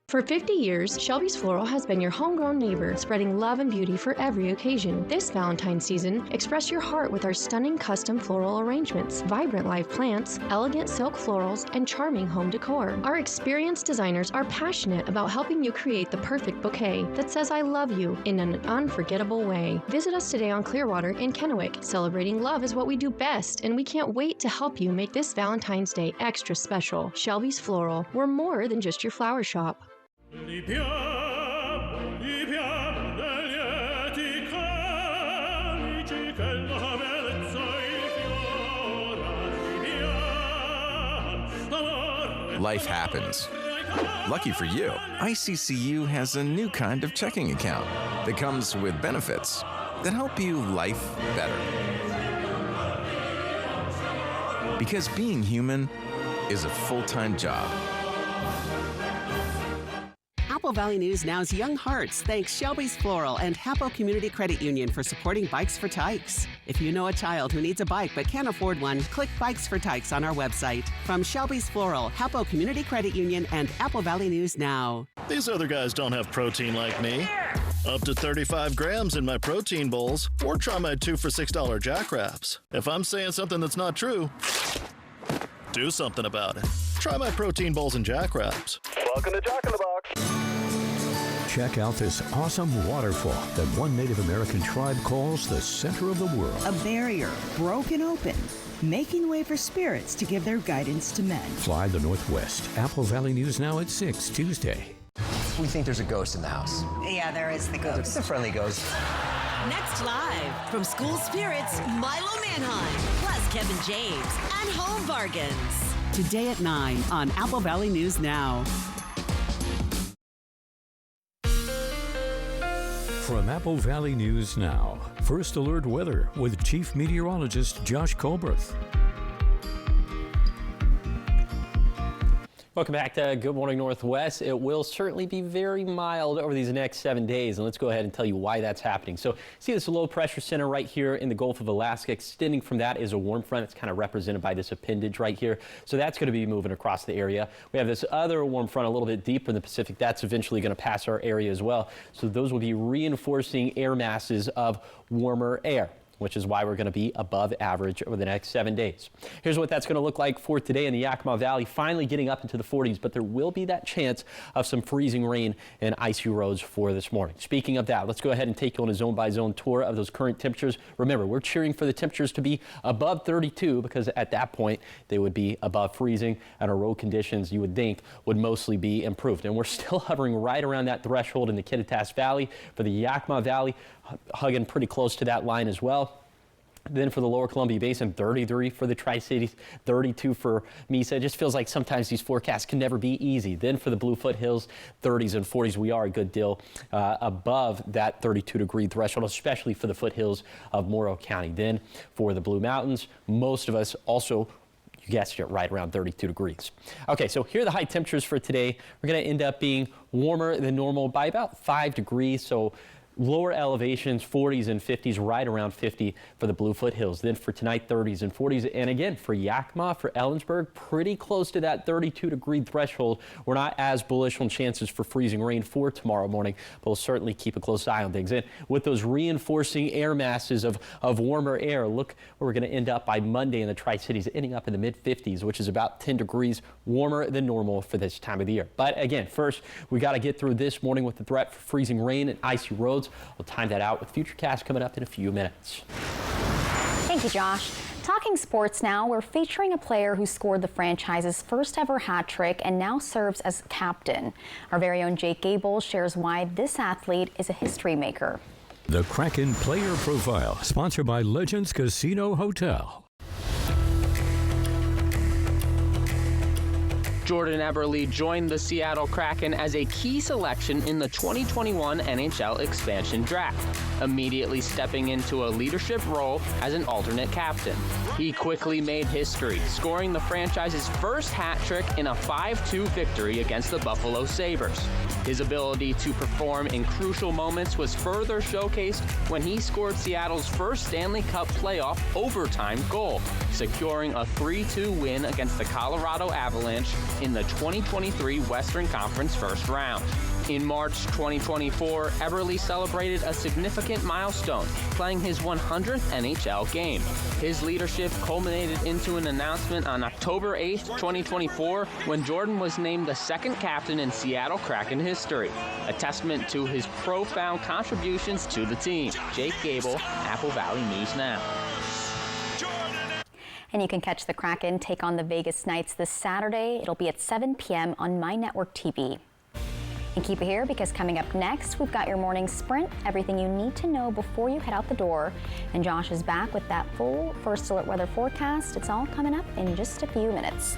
Speaker 28: For 50 years, Shelby's Floral has been your homegrown neighbor, spreading love and beauty for every occasion. This Valentine's season, express your heart with our stunning custom floral arrangements, vibrant live plants, elegant silk florals, and charming home decor. Our experienced designers are passionate about helping you create the perfect bouquet that says I love you in an unforgettable way. Visit us today on Clearwater in Kennewick. Celebrating love is what we do best, and we can't wait to help you make this Valentine's Day extra special. Shelby's Floral, we're more than just your flower shop.
Speaker 30: Life happens. Lucky for you, ICCU has a new kind of checking account that comes with benefits that help you life better. Because being human is a full-time job.
Speaker 29: Apple Valley News Now's Young Hearts thanks Shelby's Floral and Hapo Community Credit Union for supporting Bikes for Tykes. If you know a child who needs a bike but can't afford one, click Bikes for Tykes on our website. From Shelby's Floral, Hapo Community Credit Union, and Apple Valley News Now.
Speaker 25: These other guys don't have protein like me. Up to 35 grams in my protein bowls, or try my 2 for $6 Jack Wraps. If I'm saying something that's not true, do something about it. Try my protein bowls and Jack Wraps.
Speaker 6: Welcome to Jack in the Box.
Speaker 1: Check out this awesome waterfall that one Native American tribe calls the center of the world.
Speaker 7: A barrier broken open, making way for spirits to give their guidance to men.
Speaker 1: Fly the Northwest. Apple Valley News Now at 6 Tuesday.
Speaker 8: We think there's a ghost in the house.
Speaker 9: Yeah, there is the ghost.
Speaker 8: It's a friendly ghost.
Speaker 10: Next live from School Spirits, Milo Manheim, plus Kevin James and Home Bargains.
Speaker 29: Today at 9 on Apple Valley News Now.
Speaker 1: From Apple Valley News Now, First Alert Weather with Chief Meteorologist Josh Colberth.
Speaker 2: Welcome back to Good Morning Northwest. It will certainly be very mild over these next 7 days, and let's go ahead and tell you why that's happening. So see this low pressure center right here in the Gulf of Alaska. Extending from that is a warm front. It's kind of represented by this appendage right here. So that's going to be moving across the area. We have this other warm front a little bit deeper in the Pacific. That's eventually going to pass our area as well. So those will be reinforcing air masses of warmer air, which is why we're going to be above average over the next 7 days. Here's what that's going to look like for today in the Yakima Valley, finally getting up into the 40s, but there will be that chance of some freezing rain and icy roads for this morning. Speaking of that, let's go ahead and take you on a zone-by-zone tour of those current temperatures. Remember, we're cheering for the temperatures to be above 32 because at that point they would be above freezing, and our road conditions, you would think, would mostly be improved. And we're still hovering right around that threshold in the Kittitas Valley. For the Yakima Valley, hugging pretty close to that line as well. Then for the lower Columbia Basin, 33 for the Tri-Cities, 32 for Mesa. It just feels like sometimes these forecasts can never be easy. Then for the Bluefoot Hills, 30s and 40s, we are a good deal above that 32-degree threshold, especially for the foothills of Morrow County. Then for the Blue Mountains, most of us also, you guessed it, right around 32 degrees. Okay, so here are the high temperatures for today. We're going to end up being warmer than normal by about 5 degrees. So lower elevations, 40s and 50s, right around 50 for the Bluefoot Hills. Then for tonight, 30s and 40s. And again, for Yakima, for Ellensburg, pretty close to that 32-degree threshold. We're not as bullish on chances for freezing rain for tomorrow morning, but we'll certainly keep a close eye on things. And with those reinforcing air masses of warmer air, look where we're going to end up by Monday in the Tri-Cities, ending up in the mid-50s, which is about 10 degrees warmer than normal for this time of the year. But again, first, we got to get through this morning with the threat for freezing rain and icy roads. We'll time that out with Futurecast coming up in a few minutes.
Speaker 3: Thank you, Josh. Talking sports now, we're featuring a player who scored the franchise's first ever hat trick and now serves as captain. Our very own Jake Gable shares why this athlete is a history maker.
Speaker 1: The Kraken Player Profile, sponsored by Legends Casino Hotel.
Speaker 14: Jordan Eberle joined the Seattle Kraken as a key selection in the 2021 NHL expansion draft, immediately stepping into a leadership role as an alternate captain. He quickly made history, scoring the franchise's first hat trick in a 5-2 victory against the Buffalo Sabres. His ability to perform in crucial moments was further showcased when he scored Seattle's first Stanley Cup playoff overtime goal, securing a 3-2 win against the Colorado Avalanche in the 2023 Western Conference first round. In March 2024, Eberle celebrated a significant milestone, playing his 100th NHL game. His leadership culminated into an announcement on October 8, 2024, when Jordan was named the second captain in Seattle Kraken history, a testament to his profound contributions to the team. Jake Gable, Apple Valley News Now.
Speaker 3: And you can catch the Kraken take on the Vegas Knights this Saturday. It'll be at 7 p.m. on My Network TV. And keep it here because coming up next, we've got your morning sprint, everything you need to know before you head out the door. And Josh is back with that full First Alert weather forecast. It's all coming up in just a few minutes.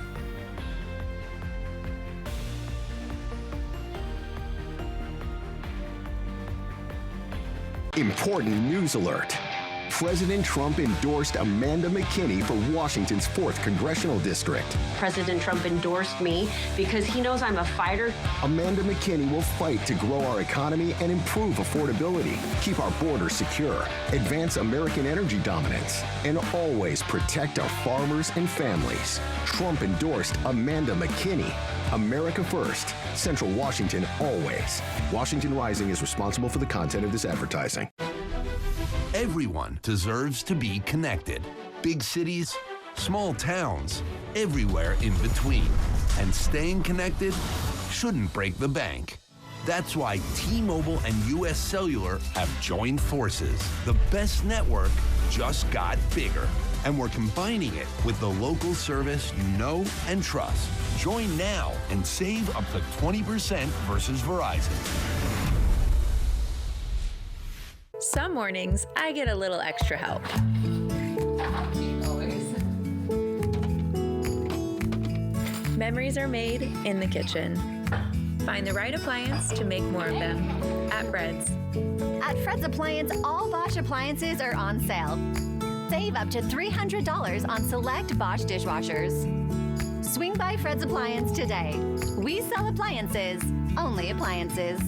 Speaker 15: Important news alert.
Speaker 9: President Trump endorsed Amanda McKinney for Washington's 4th Congressional District.
Speaker 11: President Trump endorsed me because he knows I'm a fighter.
Speaker 9: Amanda McKinney will fight to grow our economy and improve affordability, keep our borders secure, advance American energy dominance, and always protect our farmers and families. Trump endorsed Amanda McKinney. America first. Central Washington always. Washington Rising is responsible for the content of this advertising.
Speaker 12: Everyone deserves to be connected. Big cities, small towns, everywhere in between. And staying connected shouldn't break the bank. That's why T-Mobile and US Cellular have joined forces. The best network just got bigger. And we're combining it with the local service you know and trust. Join now and save up to 20% versus Verizon.
Speaker 13: Some mornings, I get a little extra help. Memories are made in the kitchen. Find the right appliance to make more of them at Fred's.
Speaker 15: At Fred's Appliance, all Bosch appliances are on sale. Save up to $300 on select Bosch dishwashers. Swing by Fred's Appliance today. We sell appliances, only appliances.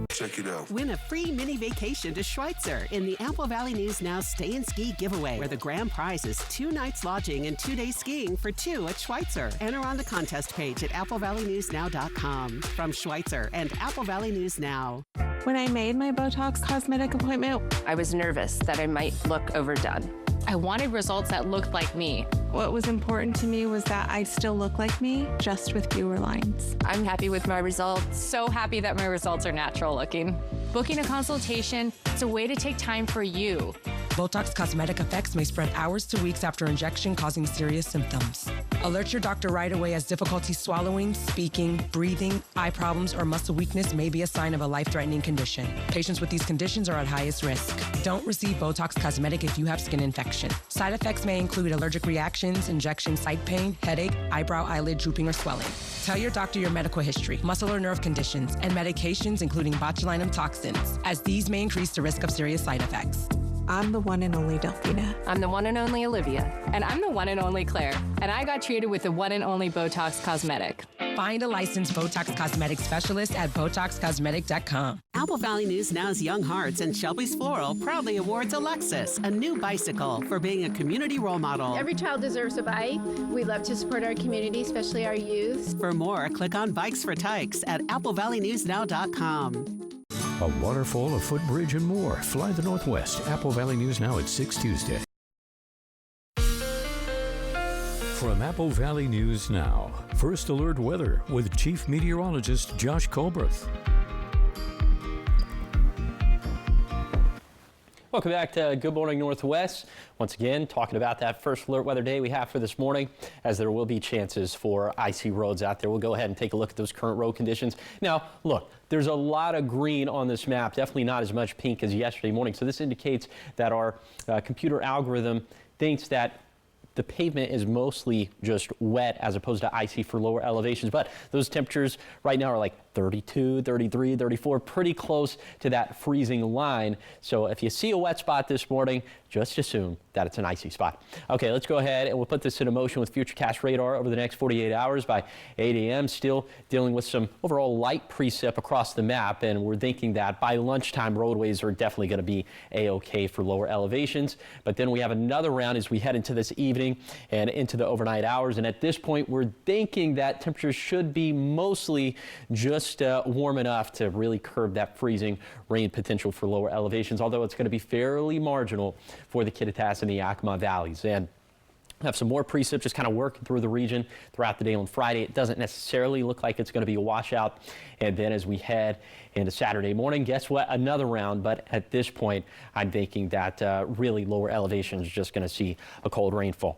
Speaker 29: Check it out. Win a free mini vacation to Schweitzer in the Apple Valley News Now Stay and Ski giveaway, where the grand prize is 2 nights lodging and 2 days skiing for 2 at Schweitzer. Enter on the contest page at applevalleynewsnow.com. From Schweitzer and Apple Valley News Now.
Speaker 16: When I made my Botox Cosmetic appointment, I was nervous that I might look overdone. I wanted results that looked like me. What was important to me was that I still look like me, just with fewer lines. I'm happy with my results. So happy that my results are natural looking. Booking a consultation, it's a way to take time for you.
Speaker 17: Botox Cosmetic effects may spread hours to weeks after injection, causing serious symptoms. Alert your doctor right away, as difficulty swallowing, speaking, breathing, eye problems, or muscle weakness may be a sign of a life-threatening condition. Patients with these conditions are at highest risk. Don't receive Botox Cosmetic if you have skin infection. Side effects may include allergic reactions, injection site pain, headache, eyebrow, eyelid drooping or swelling. Tell your doctor your medical history, muscle or nerve conditions, and medications including botulinum toxins, as these may increase the risk of serious side effects.
Speaker 16: I'm the one and only Delphina. I'm the one and only Olivia. And I'm the one and only Claire. And I got treated with the one and only Botox Cosmetic.
Speaker 17: Find a licensed Botox Cosmetic specialist at BotoxCosmetic.com.
Speaker 29: Apple Valley News Now's Young Hearts and Shelby's Floral proudly awards a Lexus, a new bicycle, for being a community role model.
Speaker 18: Every child deserves a bike. We love to support our community, especially our youth.
Speaker 29: For more, click on Bikes for Tykes at AppleValleyNewsNow.com.
Speaker 1: A waterfall, a footbridge, and more. Fly the Northwest. Apple Valley News Now at 6 Tuesday. From Apple Valley News Now, First Alert Weather with Chief Meteorologist Josh Colbreth.
Speaker 2: Welcome back to Good Morning Northwest. Once again, talking about that First Alert Weather Day we have for this morning, as there will be chances for icy roads out there. We'll go ahead and take a look at those current road conditions. Now, look, there's a lot of green on this map, definitely not as much pink as yesterday morning. So this indicates that our computer algorithm thinks that the pavement is mostly just wet as opposed to icy for lower elevations. But those temperatures right now are like 32, 33, 34, pretty close to that freezing line. So if you see a wet spot this morning, just assume that it's an icy spot. Okay, let's go ahead and we'll put this into motion with Futurecast radar over the next 48 hours by 8 a.m. Still dealing with some overall light precip across the map, and we're thinking that by lunchtime roadways are definitely going to be a-okay for lower elevations. But then we have another round as we head into this evening and into the overnight hours, and at this point we're thinking that temperatures should be mostly just warm enough to really curb that freezing rain potential for lower elevations, although it's going to be fairly marginal for the Kittitas and the Yakima valleys. And have some more precip just kind of working through the region throughout the day on Friday. It doesn't necessarily look like it's going to be a washout. And then as we head into Saturday morning, guess what? Another round. But at this point, I'm thinking that really lower elevations just going to see a cold rainfall.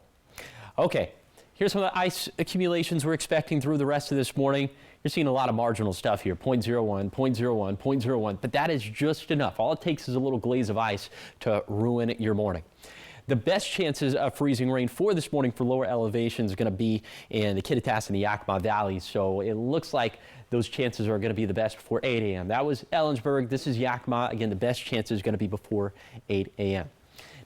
Speaker 2: Okay, here's some of the ice accumulations we're expecting through the rest of this morning. You're seeing a lot of marginal stuff here, 0.01, 0.01, 0.01, but that is just enough. All it takes is a little glaze of ice to ruin your morning. The best chances of freezing rain for this morning for lower elevations is going to be in the Kittitas and the Yakima valleys. So it looks like those chances are going to be the best before 8 a.m. That was Ellensburg. This is Yakima. Again, the best chance is going to be before 8 a.m.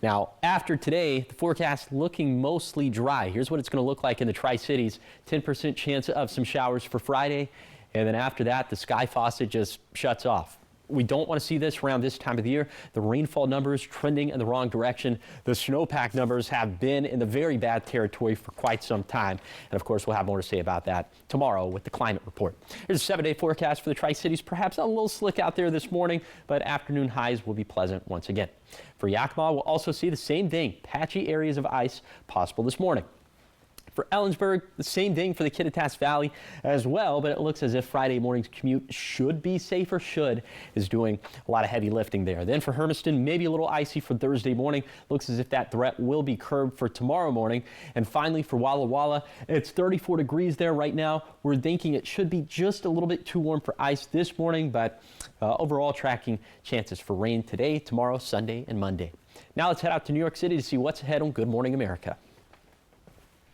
Speaker 2: Now, after today, the forecast looking mostly dry. Here's what it's going to look like in the Tri-Cities. 10% chance of some showers for Friday. And then after that, the sky faucet just shuts off. We don't want to see this around this time of the year. The rainfall numbers trending in the wrong direction. The snowpack numbers have been in the very bad territory for quite some time. And of course, we'll have more to say about that tomorrow with the climate report. Here's a 7-day forecast for the Tri-Cities. Perhaps a little slick out there this morning, but afternoon highs will be pleasant once again. For Yakima, we'll also see the same thing. Patchy areas of ice possible this morning. For Ellensburg, the same thing for the Kittitas Valley as well, but it looks as if Friday morning's commute should be safer. Should is doing a lot of heavy lifting there. Then for Hermiston, maybe a little icy for Thursday morning. Looks as if that threat will be curbed for tomorrow morning. And finally for Walla Walla, it's 34 degrees there right now. We're thinking it should be just a little bit too warm for ice this morning, but overall tracking chances for rain today, tomorrow, Sunday, and Monday. Now let's head out to New York City to see what's ahead on Good Morning America.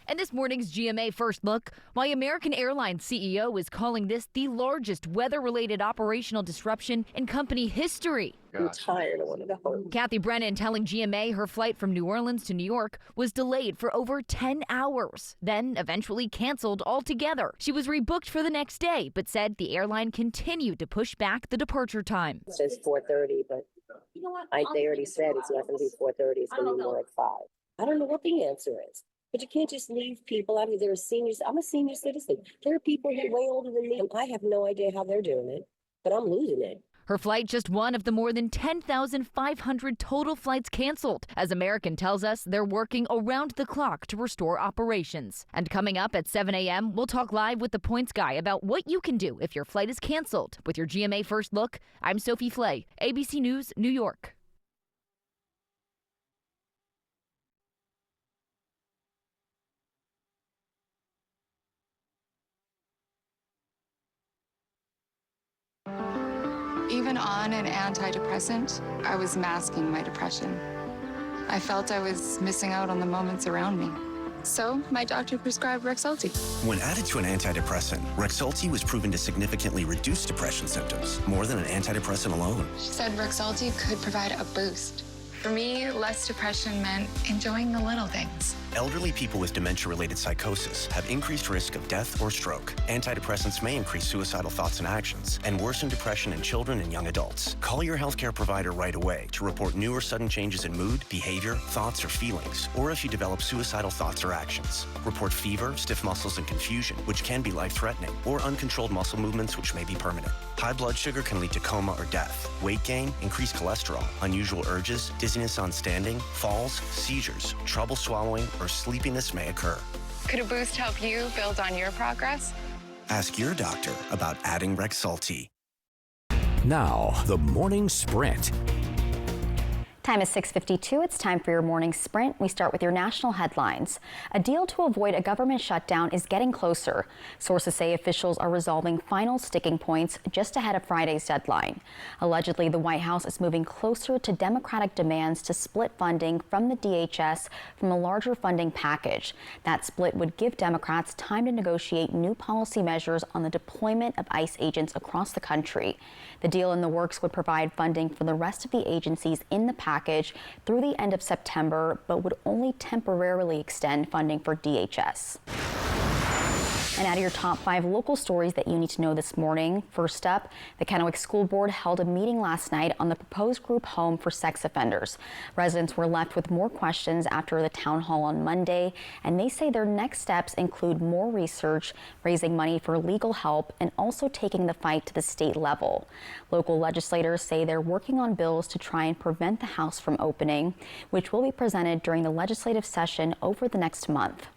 Speaker 4: And this morning's GMA First Look, why American Airlines CEO is calling this the largest weather-related operational disruption in company history.
Speaker 5: I'm tired. I want to go home.
Speaker 4: Kathy Brennan telling GMA her flight from New Orleans to New York was delayed for over 10 hours, then eventually canceled altogether. She was rebooked for the next day, but said the airline continued to push back the departure time.
Speaker 5: It says 4:30, but you know what? They already said it's not going to be 4:30. It's going to be more like 5. I don't know what the answer is. But you can't just leave people. I mean, they're seniors. I'm a senior citizen. There are people who are way older than me, and I have no idea how they're doing it, but I'm losing it.
Speaker 4: Her flight just one of the more than 10,500 total flights canceled. As American tells us, they're working around the clock to restore operations. And coming up at 7 a.m., we'll talk live with the Points Guy about what you can do if your flight is canceled. With your GMA First Look, I'm Sophie Flay, ABC News, New York.
Speaker 19: Even on an antidepressant, I was masking my depression. I felt I was missing out on the moments around me. So my doctor prescribed Rexulti.
Speaker 20: When added to an antidepressant, Rexulti was proven to significantly reduce depression symptoms, more than an antidepressant alone.
Speaker 19: She said Rexulti could provide a boost. For me, less depression meant enjoying the little things.
Speaker 20: Elderly people with dementia-related psychosis have increased risk of death or stroke. Antidepressants may increase suicidal thoughts and actions and worsen depression in children and young adults. Call your healthcare provider right away to report new or sudden changes in mood, behavior, thoughts, or feelings, or if you develop suicidal thoughts or actions. Report fever, stiff muscles, and confusion, which can be life-threatening, or uncontrolled muscle movements, which may be permanent. High blood sugar can lead to coma or death. Weight gain, increased cholesterol, unusual urges, dizziness on standing, falls, seizures, trouble swallowing, or sleepiness may occur.
Speaker 19: Could a boost help you build on your progress?
Speaker 20: Ask your doctor about adding Rexulti.
Speaker 1: Now, the morning sprint.
Speaker 3: Time is 6:52. It's time for your morning sprint. We start with your national headlines. A deal to avoid a government shutdown is getting closer. Sources say officials are resolving final sticking points just ahead of Friday's deadline. Allegedly, the White House is moving closer to Democratic demands to split funding from the DHS from a larger funding package. That split would give Democrats time to negotiate new policy measures on the deployment of ICE agents across the country. The deal in the works would provide funding for the rest of the agencies in the package through the end of September, but would only temporarily extend funding for DHS. And out of your top 5 local stories that you need to know this morning. First up, the Kennewick School Board held a meeting last night on the proposed group home for sex offenders. Residents were left with more questions after the town hall on Monday, and they say their next steps include more research, raising money for legal help, and also taking the fight to the state level. Local legislators say they're working on bills to try and prevent the House from opening, which will be presented during the legislative session over the next month.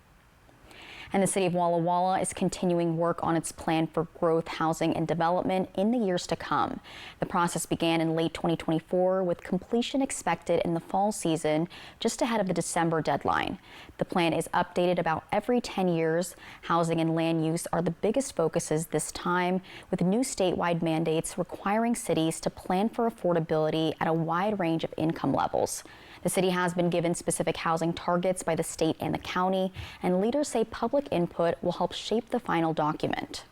Speaker 3: And the city of Walla Walla is continuing work on its plan for growth, housing, and development in the years to come. The process began in late 2024 with completion expected in the fall season, just ahead of the December deadline. The plan is updated about every 10 years. Housing and land use are the biggest focuses this time, with new statewide mandates requiring cities to plan for affordability at a wide range of income levels. The city has been given specific housing targets by the state and the county, and leaders say public input will help shape the final document.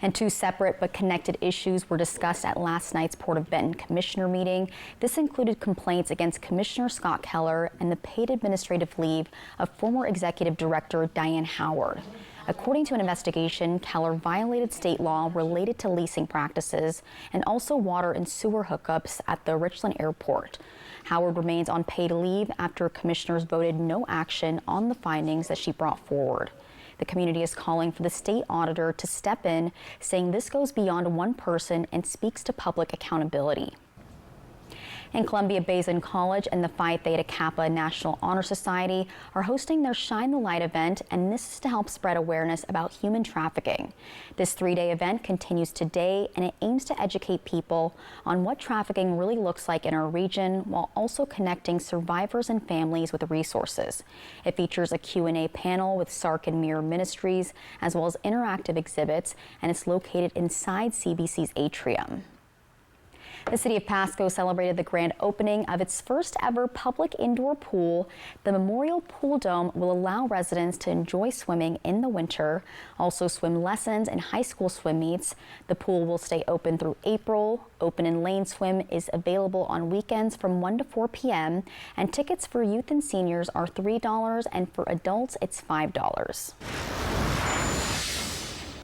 Speaker 3: And two separate but connected issues were discussed at last night's Port of Benton Commissioner meeting. This included complaints against Commissioner Scott Keller and the paid administrative leave of former Executive Director Diane Howard. According to an investigation, Keller violated state law related to leasing practices and also water and sewer hookups at the Richland Airport. Howard remains on paid leave after commissioners voted no action on the findings that she brought forward. The community is calling for the state auditor to step in, saying this goes beyond one person and speaks to public accountability. And Columbia Basin College and the Phi Theta Kappa National Honor Society are hosting their Shine the Light event, and this is to help spread awareness about human trafficking. This 3-day event continues today, and it aims to educate people on what trafficking really looks like in our region, while also connecting survivors and families with resources. It features a Q&A panel with Sark and Mirror Ministries, as well as interactive exhibits, and it's located inside CBC's atrium. The city of Pasco celebrated the grand opening of its first ever public indoor pool. The Memorial Pool Dome will allow residents to enjoy swimming in the winter, also swim lessons and high school swim meets. The pool will stay open through April. Open and lane swim is available on weekends from 1 to 4 p.m. and tickets for youth and seniors are $3 and for adults it's $5.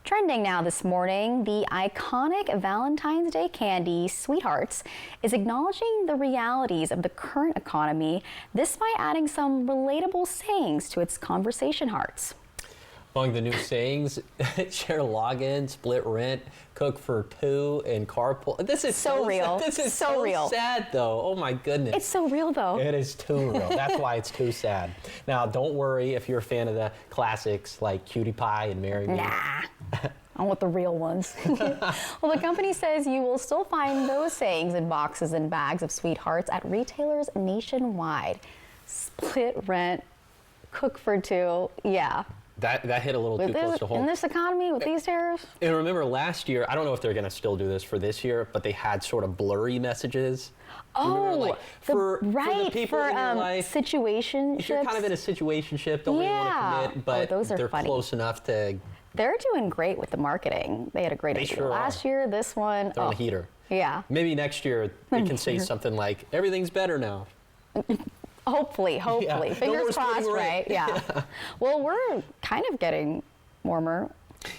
Speaker 3: Trending now this morning, the iconic Valentine's Day candy, Sweethearts, is acknowledging the realities of the current economy, this by adding some relatable sayings to its conversation hearts.
Speaker 2: Among the new sayings, share login, split rent, cook for two, and carpool. This is
Speaker 3: so real.
Speaker 2: This is
Speaker 3: so real.
Speaker 2: Sad, though. Oh my goodness.
Speaker 3: It's so real, though.
Speaker 2: It is too real. That's why it's too sad. Now, don't worry if you're a fan of the classics like Cutie Pie and Marry Me.
Speaker 3: Nah. I want the real ones. Well, the company says you will still find those sayings in boxes and bags of Sweethearts at retailers nationwide. Split rent, cook for two, yeah.
Speaker 2: That hit a little too close to home.
Speaker 3: In this economy with these tariffs?
Speaker 2: And remember last year, I don't know if they're going to still do this for this year, but they had sort of blurry messages.
Speaker 3: Oh,
Speaker 2: like, for the people in your life,
Speaker 3: situationships.
Speaker 2: If you're kind of in a situationship, don't really want to commit, but
Speaker 3: those are
Speaker 2: they're
Speaker 3: funny.
Speaker 2: Close enough to.
Speaker 3: They're doing great with the marketing. They had a great idea last year. This one,
Speaker 2: they're on a heater.
Speaker 3: Yeah.
Speaker 2: Maybe next year they can say something like, "Everything's better now."
Speaker 3: Hopefully.
Speaker 2: Yeah.
Speaker 3: Fingers crossed, right? Yeah. Well, we're kind of getting warmer.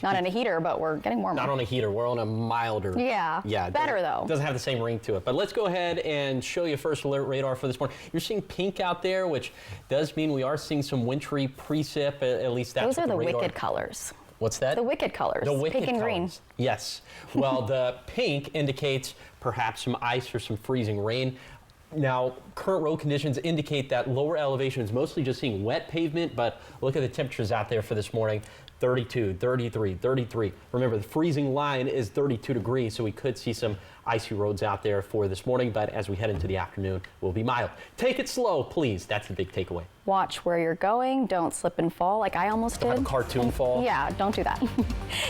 Speaker 3: Not on a heater, but we're getting warmer.
Speaker 2: Not on a heater. We're on a milder.
Speaker 3: Yeah. Better though.
Speaker 2: Doesn't have the same ring to it. But let's go ahead and show you first alert radar for this morning. You're seeing pink out there, which does mean we are seeing some wintry precip. At least that's
Speaker 3: those are the
Speaker 2: radar.
Speaker 3: wicked colors.
Speaker 2: What's that?
Speaker 3: The wicked colors.
Speaker 2: The wicked
Speaker 3: pink and
Speaker 2: colors.
Speaker 3: green.
Speaker 2: Yes. Well, the pink indicates perhaps some ice or some freezing rain. Now, current road conditions indicate that lower elevation is mostly just seeing wet pavement, but look at the temperatures out there for this morning. 32, 33, 33. Remember, the freezing line is 32 degrees, so we could see some icy roads out there for this morning, but as we head into the afternoon, we'll be mild. Take it slow, please. That's the big takeaway.
Speaker 3: Watch where you're going. Don't slip and fall like I almost did.
Speaker 2: Have a cartoon fall.
Speaker 3: Yeah, don't do that.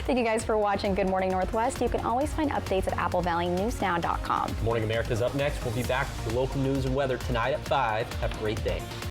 Speaker 3: Thank you guys for watching Good Morning Northwest. You can always find updates at applevalleyNewsNow.com.
Speaker 2: Morning America's up next. We'll be back with the local news and weather tonight at 5. Have a great day.